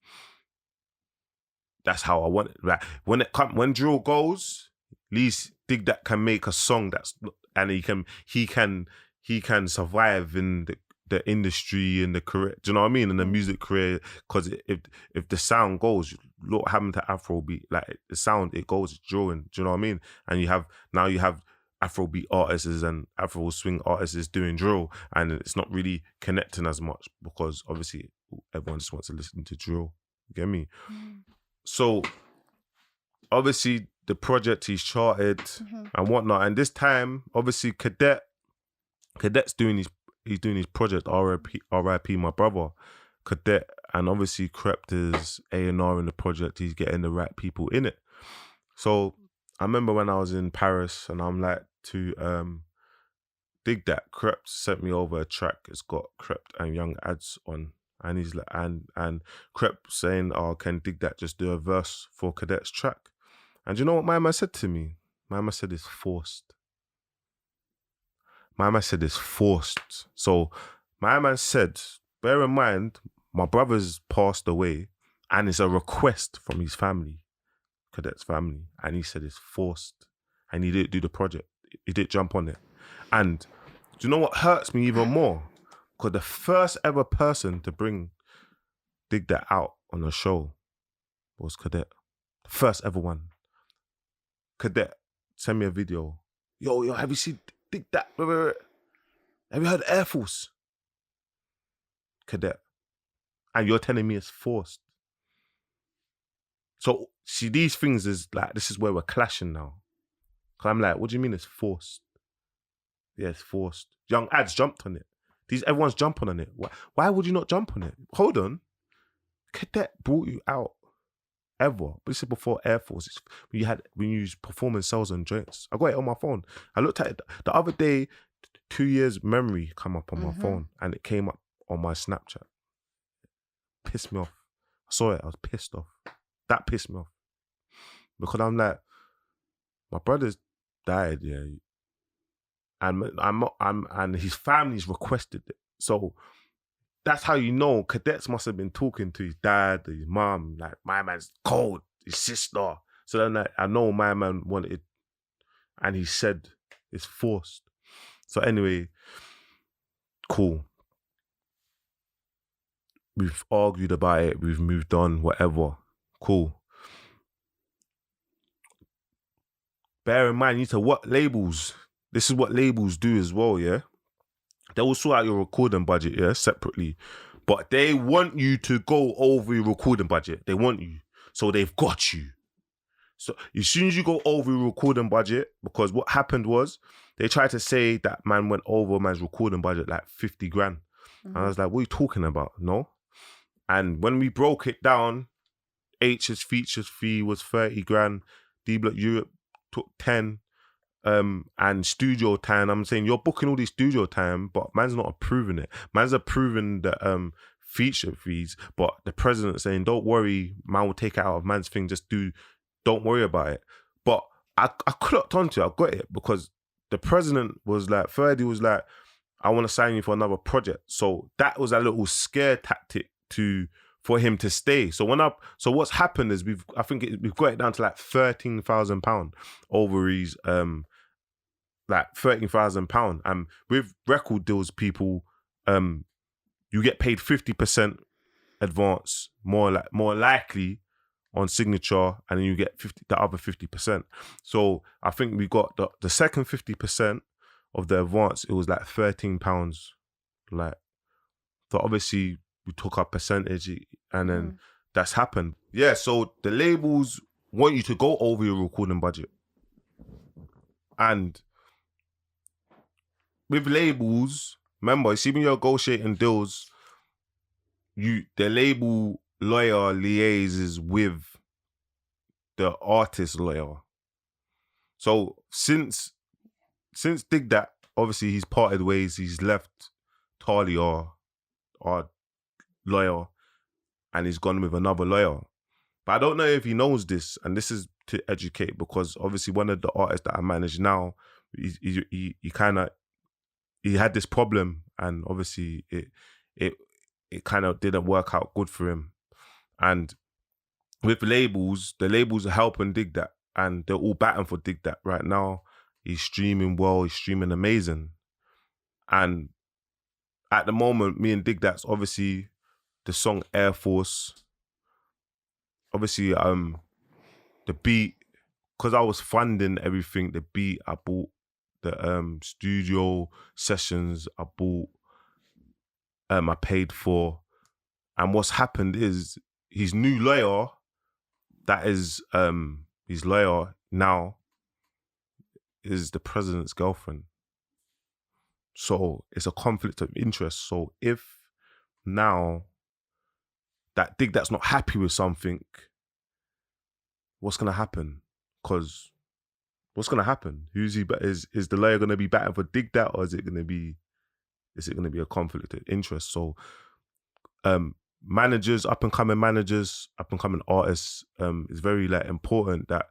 that's how I want it. Like when drill goes, at least DigDat can make a song and he can survive in the industry and the career. Do you know what I mean? In the music career, because if the sound goes, look what happened to Afrobeat. Like the sound, it goes, it's drawing. Do you know what I mean? And you have Afrobeat artists and Afro swing artists doing drill, and it's not really connecting as much because obviously everyone just wants to listen to drill. You get me? So obviously the project he's charted and whatnot, and this time obviously Cadet's doing his project. R.I.P. my brother Cadet, and obviously Crept is A&R in the project. He's getting the right people in it. So I remember when I was in Paris and I'm like to DigDat, Crept sent me over a track. It's got Crept and Young Ads on, and he's like, and Crept saying, "Oh, can DigDat just do a verse for Cadet's track?" And you know what my man said to me? My man said it's forced. My man said it's forced. So my man said, bear in mind, my brother's passed away, and it's a request from his family, Cadet's family, and he said it's forced, and he didn't do the project. He didn't jump on it. And do you know what hurts me even more? Because the first ever person to bring DigDat out on a show was Cadet. The first ever one. Cadet, send me a video. Yo, have you seen DigDat? Have you heard Air Force? Cadet. And you're telling me it's forced. So, see, these things is like, this is where we're clashing now. Because I'm like, what do you mean it's forced? Yeah, it's forced. Young Ads jumped on it. Everyone's jumping on it. Why would you not jump on it? Hold on. Cadet brought you out ever. But this is before Air Force. It's when you was performing sales and joints. I got it on my phone. I looked at it the other day. 2 years memory come up on my phone, and it came up on my Snapchat. Pissed me off. I saw it. I was pissed off. That pissed me off because I'm like, my brother's died, yeah, and his family's requested it. So that's how you know Cadets must have been talking to his dad, his mom, like, my man's cold, his sister. So then I know my man wanted, and he said it's forced. So anyway, cool. We've argued about it. We've moved on, whatever. Cool. Bear in mind, you need to what labels. This is what labels do as well, yeah? They will sort out your recording budget, yeah, separately. But they want you to go over your recording budget. They want you. So they've got you. So as soon as you go over your recording budget, because what happened was, they tried to say that man went over man's recording budget like 50 grand. And I was like, what are you talking about? No. And when we broke it down, H's features fee was 30 grand. D-Block Europe took 10. And studio time, I'm saying you're booking all this studio time, but man's not approving it. Man's approving the feature fees, but the president's saying, don't worry, man will take it out of man's thing, don't worry about it. But I clocked onto it, I got it, because the president was like, Ferdy was like, I want to sign you for another project. So that was a little scare tactic for him to stay. So what's happened is we've got it down to like £13,000 over his like £13,000. And with record deals, people, you get paid 50% advance, more likely on signature, and then you get the other 50%. So I think we got the second 50% of the advance. It was like £13, like So obviously we took our percentage and then that's happened. Yeah, so the labels want you to go over your recording budget. And with labels, remember, see when you're negotiating deals, the label lawyer liaises with the artist lawyer. So since DigDat, obviously he's parted ways, he's left Talia, our lawyer, and he's gone with another lawyer. But I don't know if he knows this, and this is to educate, because obviously one of the artists that I manage now, he had this problem, and obviously it kind of didn't work out good for him. And with labels, the labels are helping DigDat, and they're all batting for DigDat right now. He's streaming well, he's streaming amazing. And at the moment, me and DigDat's obviously the song Air Force. Obviously, the beat, because I was funding everything, the beat, I bought the studio sessions, I paid for. And what's happened is his new lawyer, that is his lawyer now, is the president's girlfriend. So it's a conflict of interest. So if now that DigDat's not happy with something, what's gonna happen? Because what's gonna happen? Who's he? Is the lawyer gonna be batting for DigDat, or is it gonna be a conflict of interest? So managers, up and coming artists, it's very important that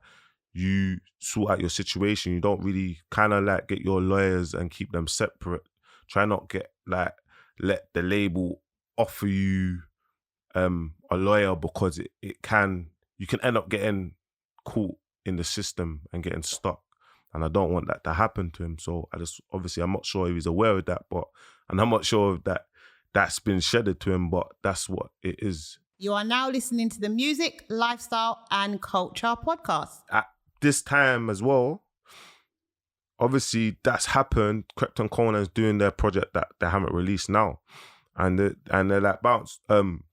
you sort out your situation. You don't really kind of like get your lawyers and keep them separate. Try not get let the label offer you a lawyer, because you can end up getting caught in the system and getting stuck. And I don't want that to happen to him. So I'm not sure if he's aware of that, and I'm not sure if that's been shedded to him, but that's what it is. You are now listening to the Music, Lifestyle and Culture podcast. At this time as well, obviously that's happened. Krypton Conan's doing their project that they haven't released now. And they're like, Bounce, man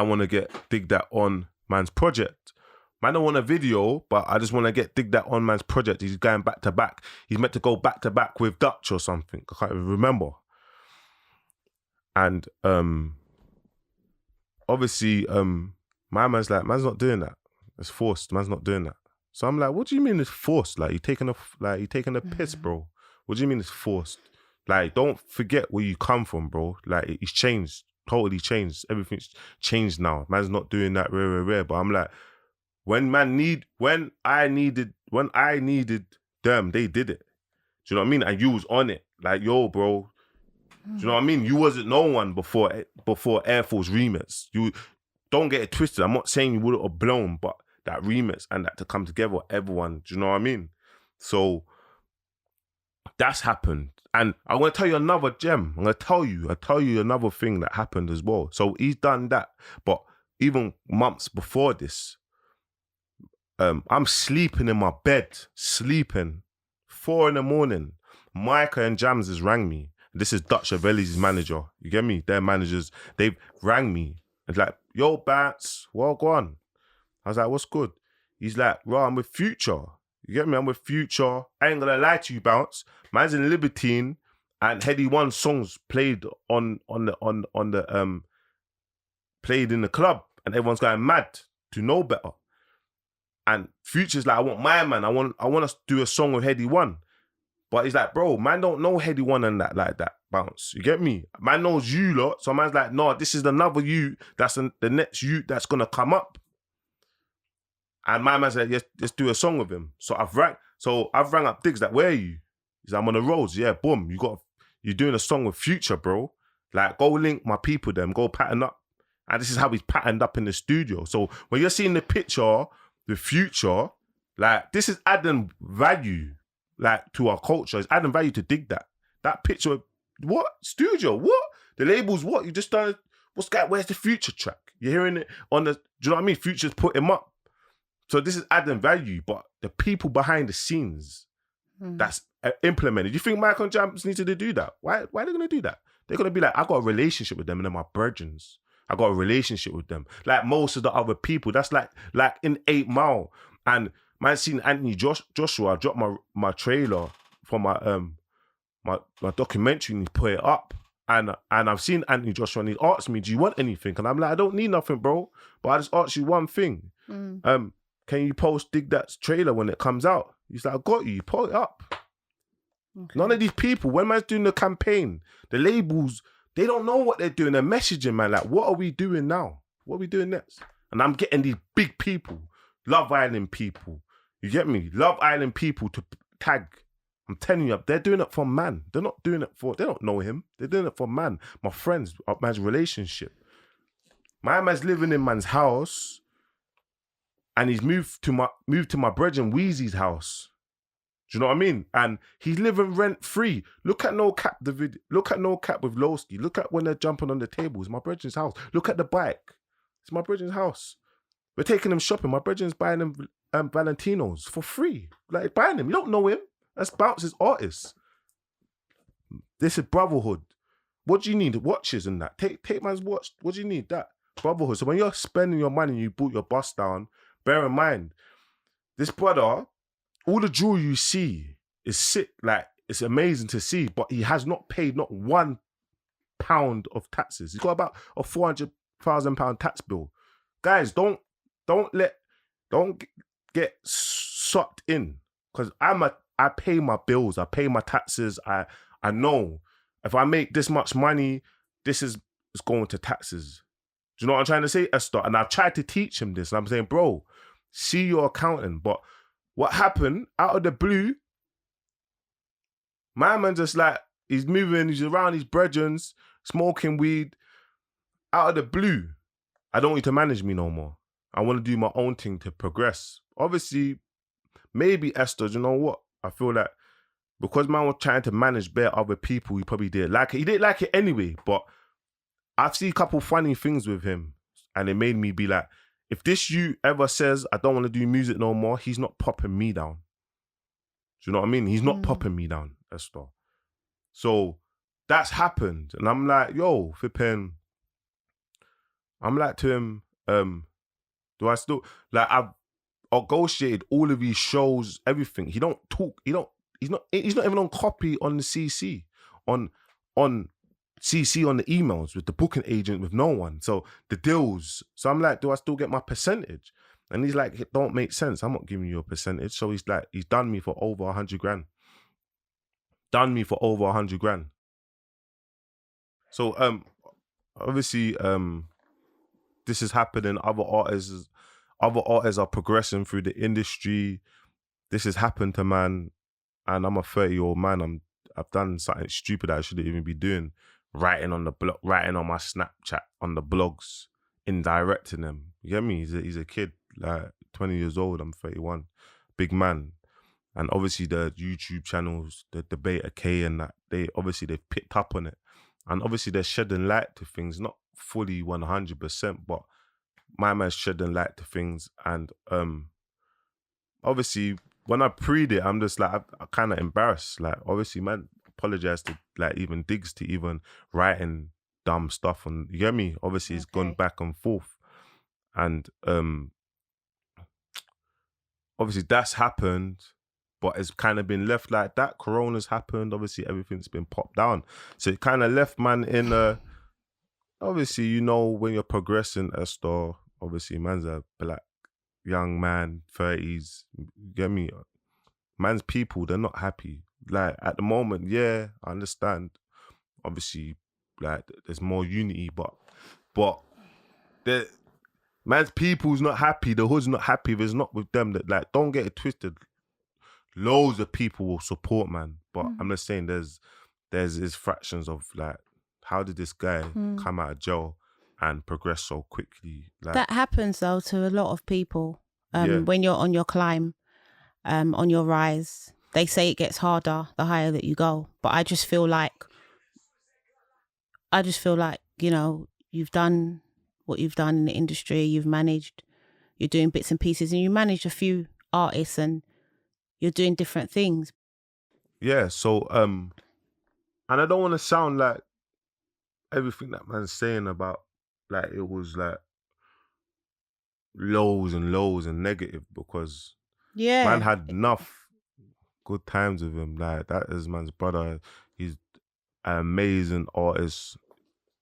want to get DigDat on man's project. Man don't want a video, but I just want to get DigDat on man's project. He's going back to back. He's meant to go back to back with Dutch or something. I can't even remember. And obviously, my man's like, man's not doing that. It's forced. Man's not doing that. So I'm like, what do you mean it's forced? Like, you're taking a piss, bro. What do you mean it's forced? Like, don't forget where you come from, bro. Like, it's changed, totally changed. Everything's changed now. Man's not doing that rare. But I'm like, when I needed them, they did it. Do you know what I mean? And you was on it. Like, yo, bro. Do you know what I mean? You wasn't no one before Air Force remix. You don't get it twisted. I'm not saying you would have blown, but that remix and that to come together, everyone. Do you know what I mean? So that's happened. And I'm gonna tell you another gem. I'm gonna tell you another thing that happened as well. So he's done that, but even months before this, I'm sleeping in my bed, 4 a.m. Micah and Jams has rang me. This is Dutch Avelli's manager. You get me? Their managers, they've rang me. It's like, yo, Bounce, well, go on. I was like, what's good? He's like, bro, I'm with Future. You get me? I'm with Future. I ain't gonna lie to you, Bounce. Man's in Libertine, and Heady One songs played played in the club, and everyone's going mad to know better. And Future's like, I want my man. I want us to do a song with Heady One. But he's like, bro, man don't know Heady One and that like that, Bounce. You get me? Man knows you lot. So man's like, no, this is another you. That's the next you that's gonna come up. And my man's like, yes, let's do a song with him. So I've rang up Diggs, like, where are you? He's like, I'm on the roads. Yeah, boom. You're doing a song with Future, bro. Like, go link my people them, go pattern up. And this is how he's patterned up in the studio. So when you're seeing the picture, the Future, like, this is adding value, like, to our culture. It's adding value to DigDat. That picture, what? Studio, what? The labels, what? You just done, where's the Future track? You're hearing it on the, do you know what I mean? Future's put him up. So this is adding value, but the people behind the scenes, that's implemented. You think Michael and Jams needed to do that? Why are they going to do that? They're going to be like, I got a relationship with them and they're my brethrens. I got a relationship with them. Like most of the other people, that's like in 8 Mile. And man seen Anthony Joshua, I dropped my trailer for my documentary and he put it up. And I've seen Anthony Joshua and he asked me, do you want anything? And I'm like, I don't need nothing, bro. But I just asked you one thing. Can you post DigDat's trailer when it comes out? He's like, I got you. Put it up. Okay. None of these people, when man's doing the campaign, the labels, they don't know what they're doing. They're messaging, man. Like, what are we doing now? What are we doing next? And I'm getting these big people, Love Island people. You get me? Love Island people to tag. I'm telling you, they're doing it for man. They're not doing it for, they don't know him. They're doing it for man. My friends, man's relationship. My man's living in man's house and he's moved to my brethren Wheezy's house. Do you know what I mean? And he's living rent free. Look at No Cap, the video. Look at No Cap with Lowski. Look at when they're jumping on the table. It's my brethren's house. Look at the bike. It's my brethren's house. We're taking them shopping. My brethren's buying them Valentinos for free. Like, buying them. You don't know him. That's Bouncer's artist. This is brotherhood. What do you need? Watches and that. Take man's watch. What do you need? That. Brotherhood. So when you're spending your money and you bought your bus down, bear in mind, this brother, all the jewelry you see is sick. Like, it's amazing to see, but he has not paid not £1 of taxes. He's got about a £400,000 tax bill. Guys, don't get sucked in, because I pay my bills, I pay my taxes. I know if I make this much money, this is going to taxes. Do you know what I'm trying to say, Esther? And I've tried to teach him this. And I'm saying, bro, see your accountant. But what happened out of the blue, my man just like, he's moving, he's around his brethrens, smoking weed. Out of the blue, I don't want you to manage me no more. I want to do my own thing to progress. Obviously, maybe Esther, do you know what? I feel like because man was trying to manage bare other people, he probably didn't like it. He didn't like it anyway, but I've seen a couple funny things with him and it made me be like, if this you ever says, I don't want to do music no more, he's not popping me down. Do you know what I mean? He's not popping me down, Esther. So that's happened. And I'm like, yo, flipping. I'm like to him, do I still, like, I've negotiated all of these shows, everything. He don't talk, he's not even on copy on the CC, on CC on the emails with the booking agent, with no one. So the deals. So I'm like, do I still get my percentage? And he's like, it don't make sense. I'm not giving you a percentage. So he's like, he's done me for over 100 grand. Done me for over 100 grand. So obviously this is happening. Other artists are progressing through the industry. This has happened to man, and I'm a 30-year-old man. I've done something stupid that I shouldn't even be doing. Writing on the blog, writing on my Snapchat, on the blogs, indirecting them. You get me? He's a kid, like 20 years old. I'm 31, big man. And obviously the YouTube channels, the Debater K and that, they've picked up on it. And obviously they're shedding light to things, not fully 100%, but my man's shedding light to things. And obviously when I preed it, I'm just like, I'm kind of embarrassed. Like, obviously, man, apologize to like even Diggs to even writing dumb stuff. And you get me? Obviously, it's gone back and forth. And obviously that's happened, but it's kind of been left like that. Corona's happened. Obviously, everything's been popped down. So it kind of left man in a, obviously, you know, when you're progressing, Esther, obviously, man's a black young man, 30s, you get me? Man's people, they're not happy. Like, at the moment, yeah, I understand. Obviously, like, there's more unity, but the man's people's not happy, the hood's not happy if it's not with them. That, like, don't get it twisted. Loads of people will support, man. But I'm just saying there's fractions of, like, how did this guy come out of jail and progress so quickly? Like, that happens though to a lot of people. When you're on your climb, on your rise, they say it gets harder the higher that you go. But I just feel like, you know, you've done what you've done in the industry. You've managed, you're doing bits and pieces, and you manage a few artists, and you're doing different things. yeah, so and I don't want to sound like everything that man's saying about like it was like lows and lows and negative, because man Yeah. had enough good times with him. Like that is man's brother. He's an amazing artist.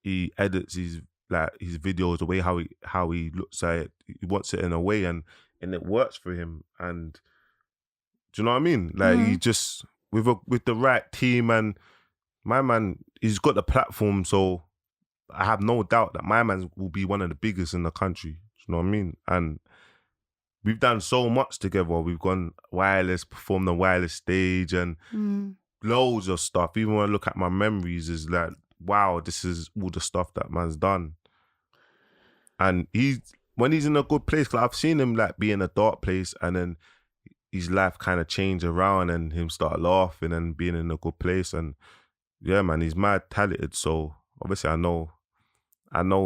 He edits his videos the way how he looks at it. He wants it in a way, and it works for him. And do you know what I mean? Like he just with the right team, and my man, he's got the platform, so I have no doubt that my man will be one of the biggest in the country. Do you know what I mean? And we've done so much together. We've gone wireless, performed the wireless stage, and loads of stuff. Even when I look at my memories, is like, wow, this is all the stuff that man's done. And when he's in a good place, because I've seen him like be in a dark place, and then his life kind of change around, and him start laughing and being in a good place. And yeah, man, he's mad talented. So obviously, I know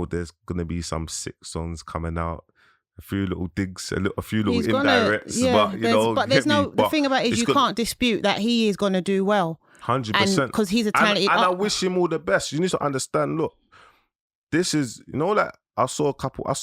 there's gonna be some sick songs coming out. A few little digs, a few little indirects, but you know, there's no. The thing about it is you can't dispute that he is gonna do well. 100%, because he's a talented. And I wish him all the best. You need to understand. Look, this is, you know, like I saw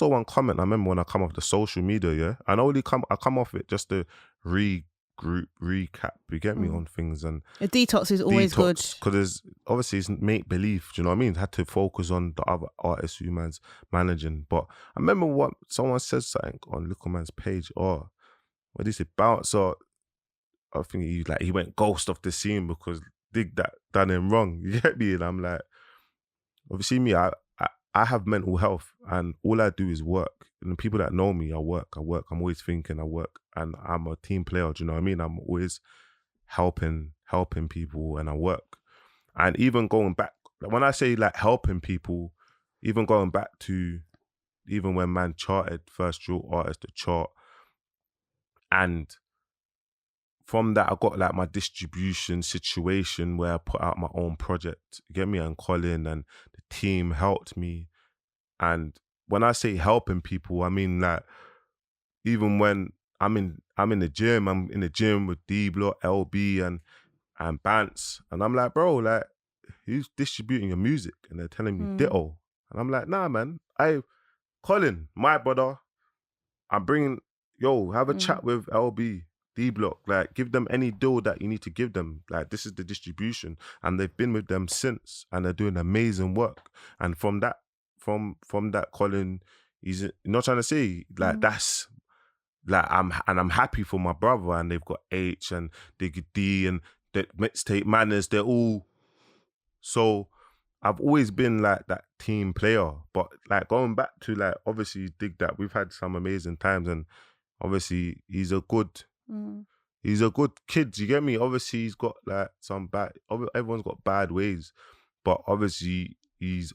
one comment. I remember when I come off the social media, yeah, I come off it just to recap. You get me on things, and a detox is always good because obviously it's make believe. Do you know what I mean? Had to focus on the other artists who man's managing. But I remember what someone said something on Little Man's page. Or what did he say? Bouncer. I think he went ghost off the scene because DigDat done him wrong. You get me? And I'm like, obviously me, I have mental health, and all I do is work. And the people that know me, I work. I'm always thinking, I work, and I'm a team player. Do you know what I mean? I'm always helping people, and I work. And even going back, when I say like helping people, even going back to even when man charted first drill artist to chart, and from that I got like my distribution situation where I put out my own project. You get me? And Colin and the team helped me. And when I say helping people, I mean like even when I'm in the gym, with D-Block, LB and Bance, and I'm like, bro, like, who's distributing your music? And they're telling me ditto. And I'm like, nah, man. Colin, my brother, I'm bringing, have a chat with LB, D-Block, like, give them any deal that you need to give them. Like, this is the distribution. And they've been with them since, and they're doing amazing work. And from that, Colin, he's not trying to say, like, that's, like, I'm happy for my brother, and they've got H and Diggy D and the mixtape manners, they're all, so I've always been like that team player. But like going back to like, obviously DigDat, we've had some amazing times, and obviously he's a good kid, you get me? Obviously he's got like some bad, everyone's got bad ways, but obviously he's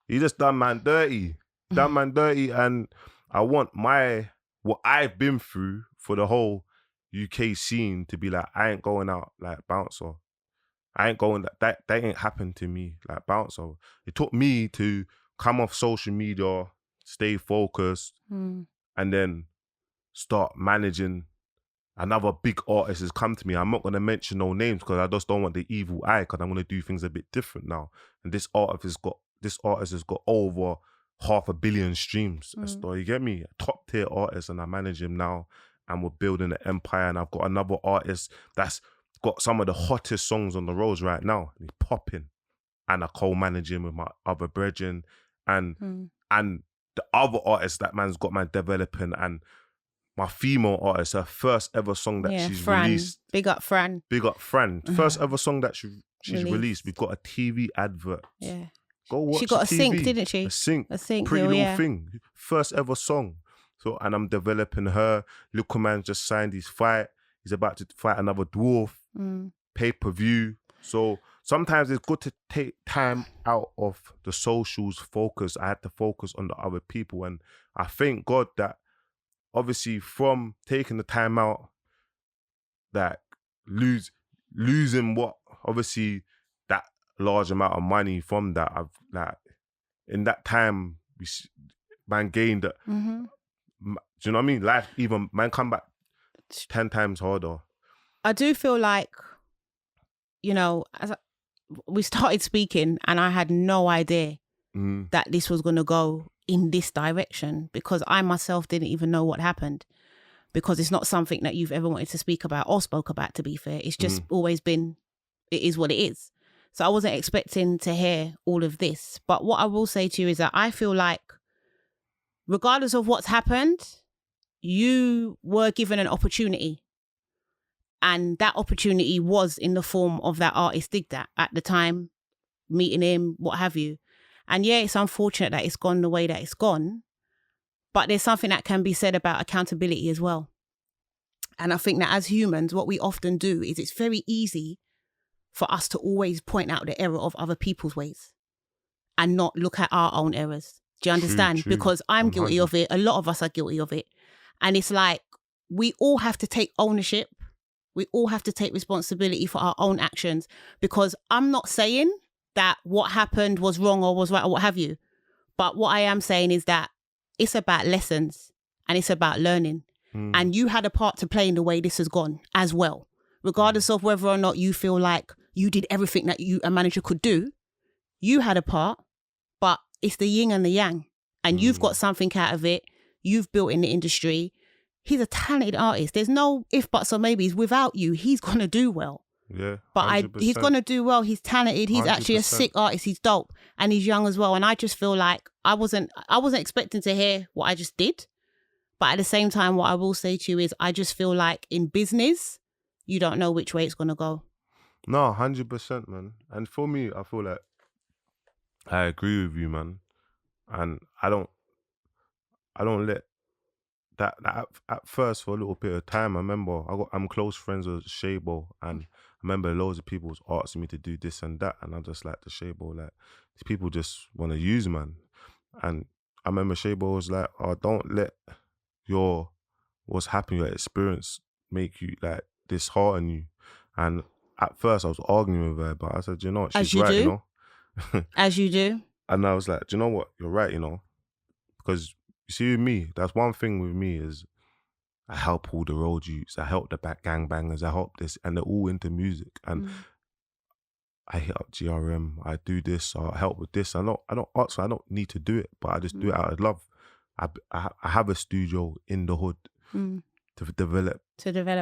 he just done man dirty, and I want what I've been through for the whole UK scene to be like, I ain't going out like Bouncer. I ain't going, that ain't happened to me like Bouncer. It took me to come off social media, stay focused, and then start managing. Another big artist has come to me. I'm not going to mention no names because I just don't want the evil eye, because I'm going to do things a bit different now. And this artist has got over 500 million streams. So you get me? A top tier artist, and I manage him now, and we're building an empire. And I've got another artist that's got some of the hottest songs on the roads right now. And he's popping, and I co-manage him with my other brethren, and the other artist that man's got man developing, and my female artist, her first ever song that she's released. Big up Fran. First ever song that she's released. We've got a TV advert. Yeah. Go watch. She got a TV. sync, didn't she? A sync. Pretty Little Thing. First ever song. So, and I'm developing her. Little man just signed his fight. He's about to fight another dwarf. Pay-per-view. So sometimes it's good to take time out of the socials focus. I had to focus on the other people. And I thank God that obviously from taking the time out, that losing what, obviously that large amount of money from that, I've like, in that time, man gained that. Do you know what I mean? Life, even man come back 10 times harder. I do feel like, you know, we started speaking and I had no idea that this was going to go in this direction, because I myself didn't even know what happened, because it's not something that you've ever wanted to speak about or spoke about, to be fair. It's just always been, it is what it is. So I wasn't expecting to hear all of this. But what I will say to you is that I feel like regardless of what's happened, you were given an opportunity. And that opportunity was in the form of that artist DigDat at the time, meeting him, what have you. And yeah, it's unfortunate that it's gone the way that it's gone, but there's something that can be said about accountability as well. And I think that as humans, what we often do is it's very easy for us to always point out the error of other people's ways and not look at our own errors. Do you understand? True. Because I'm guilty of it. A lot of us are guilty of it. And it's like, we all have to take ownership. We all have to take responsibility for our own actions, because I'm not saying that what happened was wrong or was right or what have you. But what I am saying is that it's about lessons and it's about learning. And you had a part to play in the way this has gone as well. Regardless of whether or not you feel like you did everything that a manager could do, you had a part, but it's the yin and the yang. And you've got something out of it. You've built in the industry. He's a talented artist. There's no if, buts or maybes. Without you, he's going to do well. Yeah, but he's going to do well. He's talented. He's 100%. Actually a sick artist. He's dope. And he's young as well. And I just feel like I wasn't expecting to hear what I just did. But at the same time, what I will say to you is I just feel like in business, you don't know which way it's going to go. No, 100%, man. And for me, I feel like I agree with you, man. And I don't let that at first, for a little bit of time, I remember I'm close friends with Shabo, and I remember loads of people was asking me to do this and that, and I just like to Shabo, like, these people just want to use, man. And I remember Shabo was like, oh, don't let what's happening, your experience make you like dishearten you. And at first I was arguing with her, but I said, you know what, she's right, you know. As you do. And I was like, do you know what, you're right, you know, because you see, with me, that's one thing with me is I help all the road youths, I help the back gangbangers, I help this, and they're all into music. And I hit up GRM, I do this, I help with this. I don't ask, I don't need to do it, but I just do it out of love. I have a studio in the hood to develop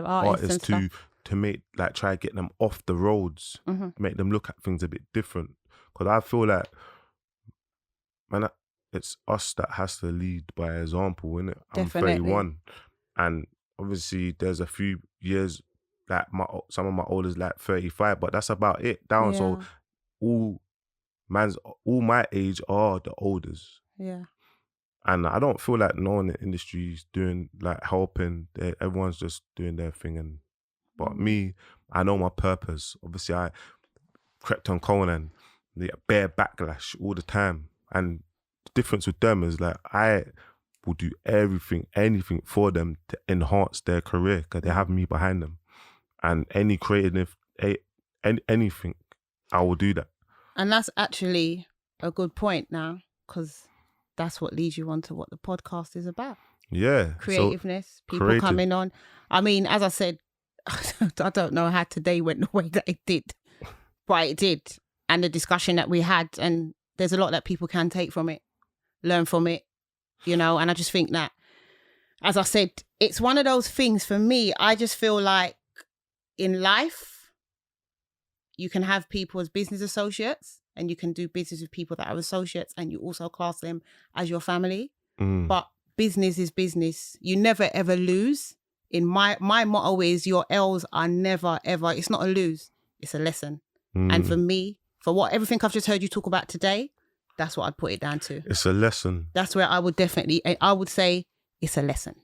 artists and stuff. to make, like, try to get them off the roads, make them look at things a bit different. Because I feel like, man, it's us that has to lead by example, innit? I'm 31, and obviously there's a few years that some of my oldest like 35, but that's about it down. Yeah. So all my age are the oldest. Yeah. And I don't feel like no one in the industry is doing, like, helping. Everyone's just doing their thing. But me, I know my purpose. Obviously, I crept on Conan, they get bare backlash all the time. And the difference with them is, like, I will do anything for them to enhance their career, because they have me behind them. And any creative, anything, I will do that. And that's actually a good point now, because that's what leads you on to what the podcast is about. Yeah. Creativeness, people coming on. I mean, as I said, I don't know how today went the way that it did, but it did. And the discussion that we had, and there's a lot that people can take from it, learn from it, you know. And I just think that, as I said, it's one of those things for me. I just feel like in life, you can have people as business associates, and you can do business with people that are associates, and you also class them as your family. But business is business. You never ever lose. In my motto is, your L's are never ever, it's not a lose, it's a lesson. And for me, for everything I've just heard you talk about today, that's what I'd put it down to. It's a lesson. That's where I would say it's a lesson.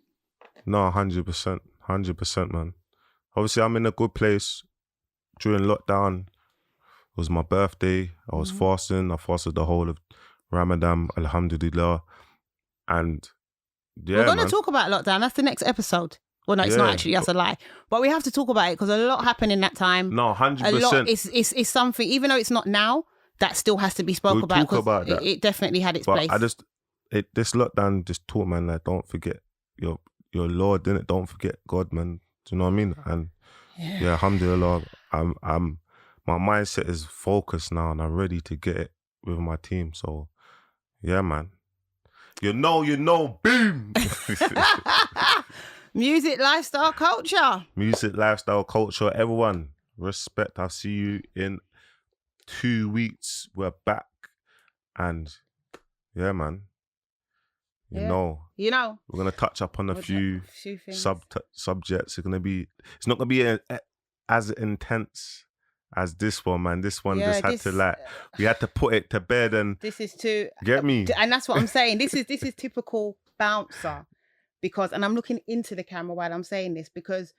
No, 100%, man. Obviously, I'm in a good place. During lockdown, it was my birthday. I was fasting. I fasted the whole of Ramadan, alhamdulillah. And yeah, we're going to talk about lockdown. That's the next episode. Well, no, it's not actually. That's a lie. But we have to talk about it because a lot happened in that time. No, 100%. A lot. It's something, even though it's not now, that still has to be spoke about. Talk about that. It definitely had its place. This lockdown just taught, man, like, don't forget your Lord, innit? Don't forget God, man. Do you know what I mean? And yeah, alhamdulillah, my mindset is focused now, and I'm ready to get it with my team. So, yeah, man. You know, boom. Music, lifestyle, culture. Music, lifestyle, culture. Everyone, respect. I'll see you in 2 weeks. We're back, and yeah, man. You know, we're gonna touch up on a few subjects. It's not gonna be as intense as this one, man. This one just had to we had to put it to bed, and this is too get me. And that's what I'm saying. This is typical Bouncer, because, and I'm looking into the camera while I'm saying this, because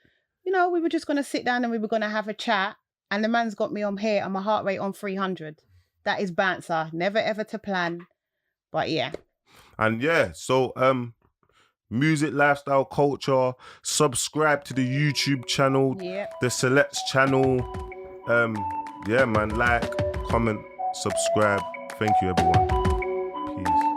we were just gonna sit down and we were gonna have a chat, and the man's got me on here and my heart rate on 300. That is Bouncer. Never ever to plan, but yeah. And yeah, so music, lifestyle, culture. Subscribe to the YouTube channel, the Selects channel. Yeah, man. Like, comment, subscribe. Thank you, everyone. Peace.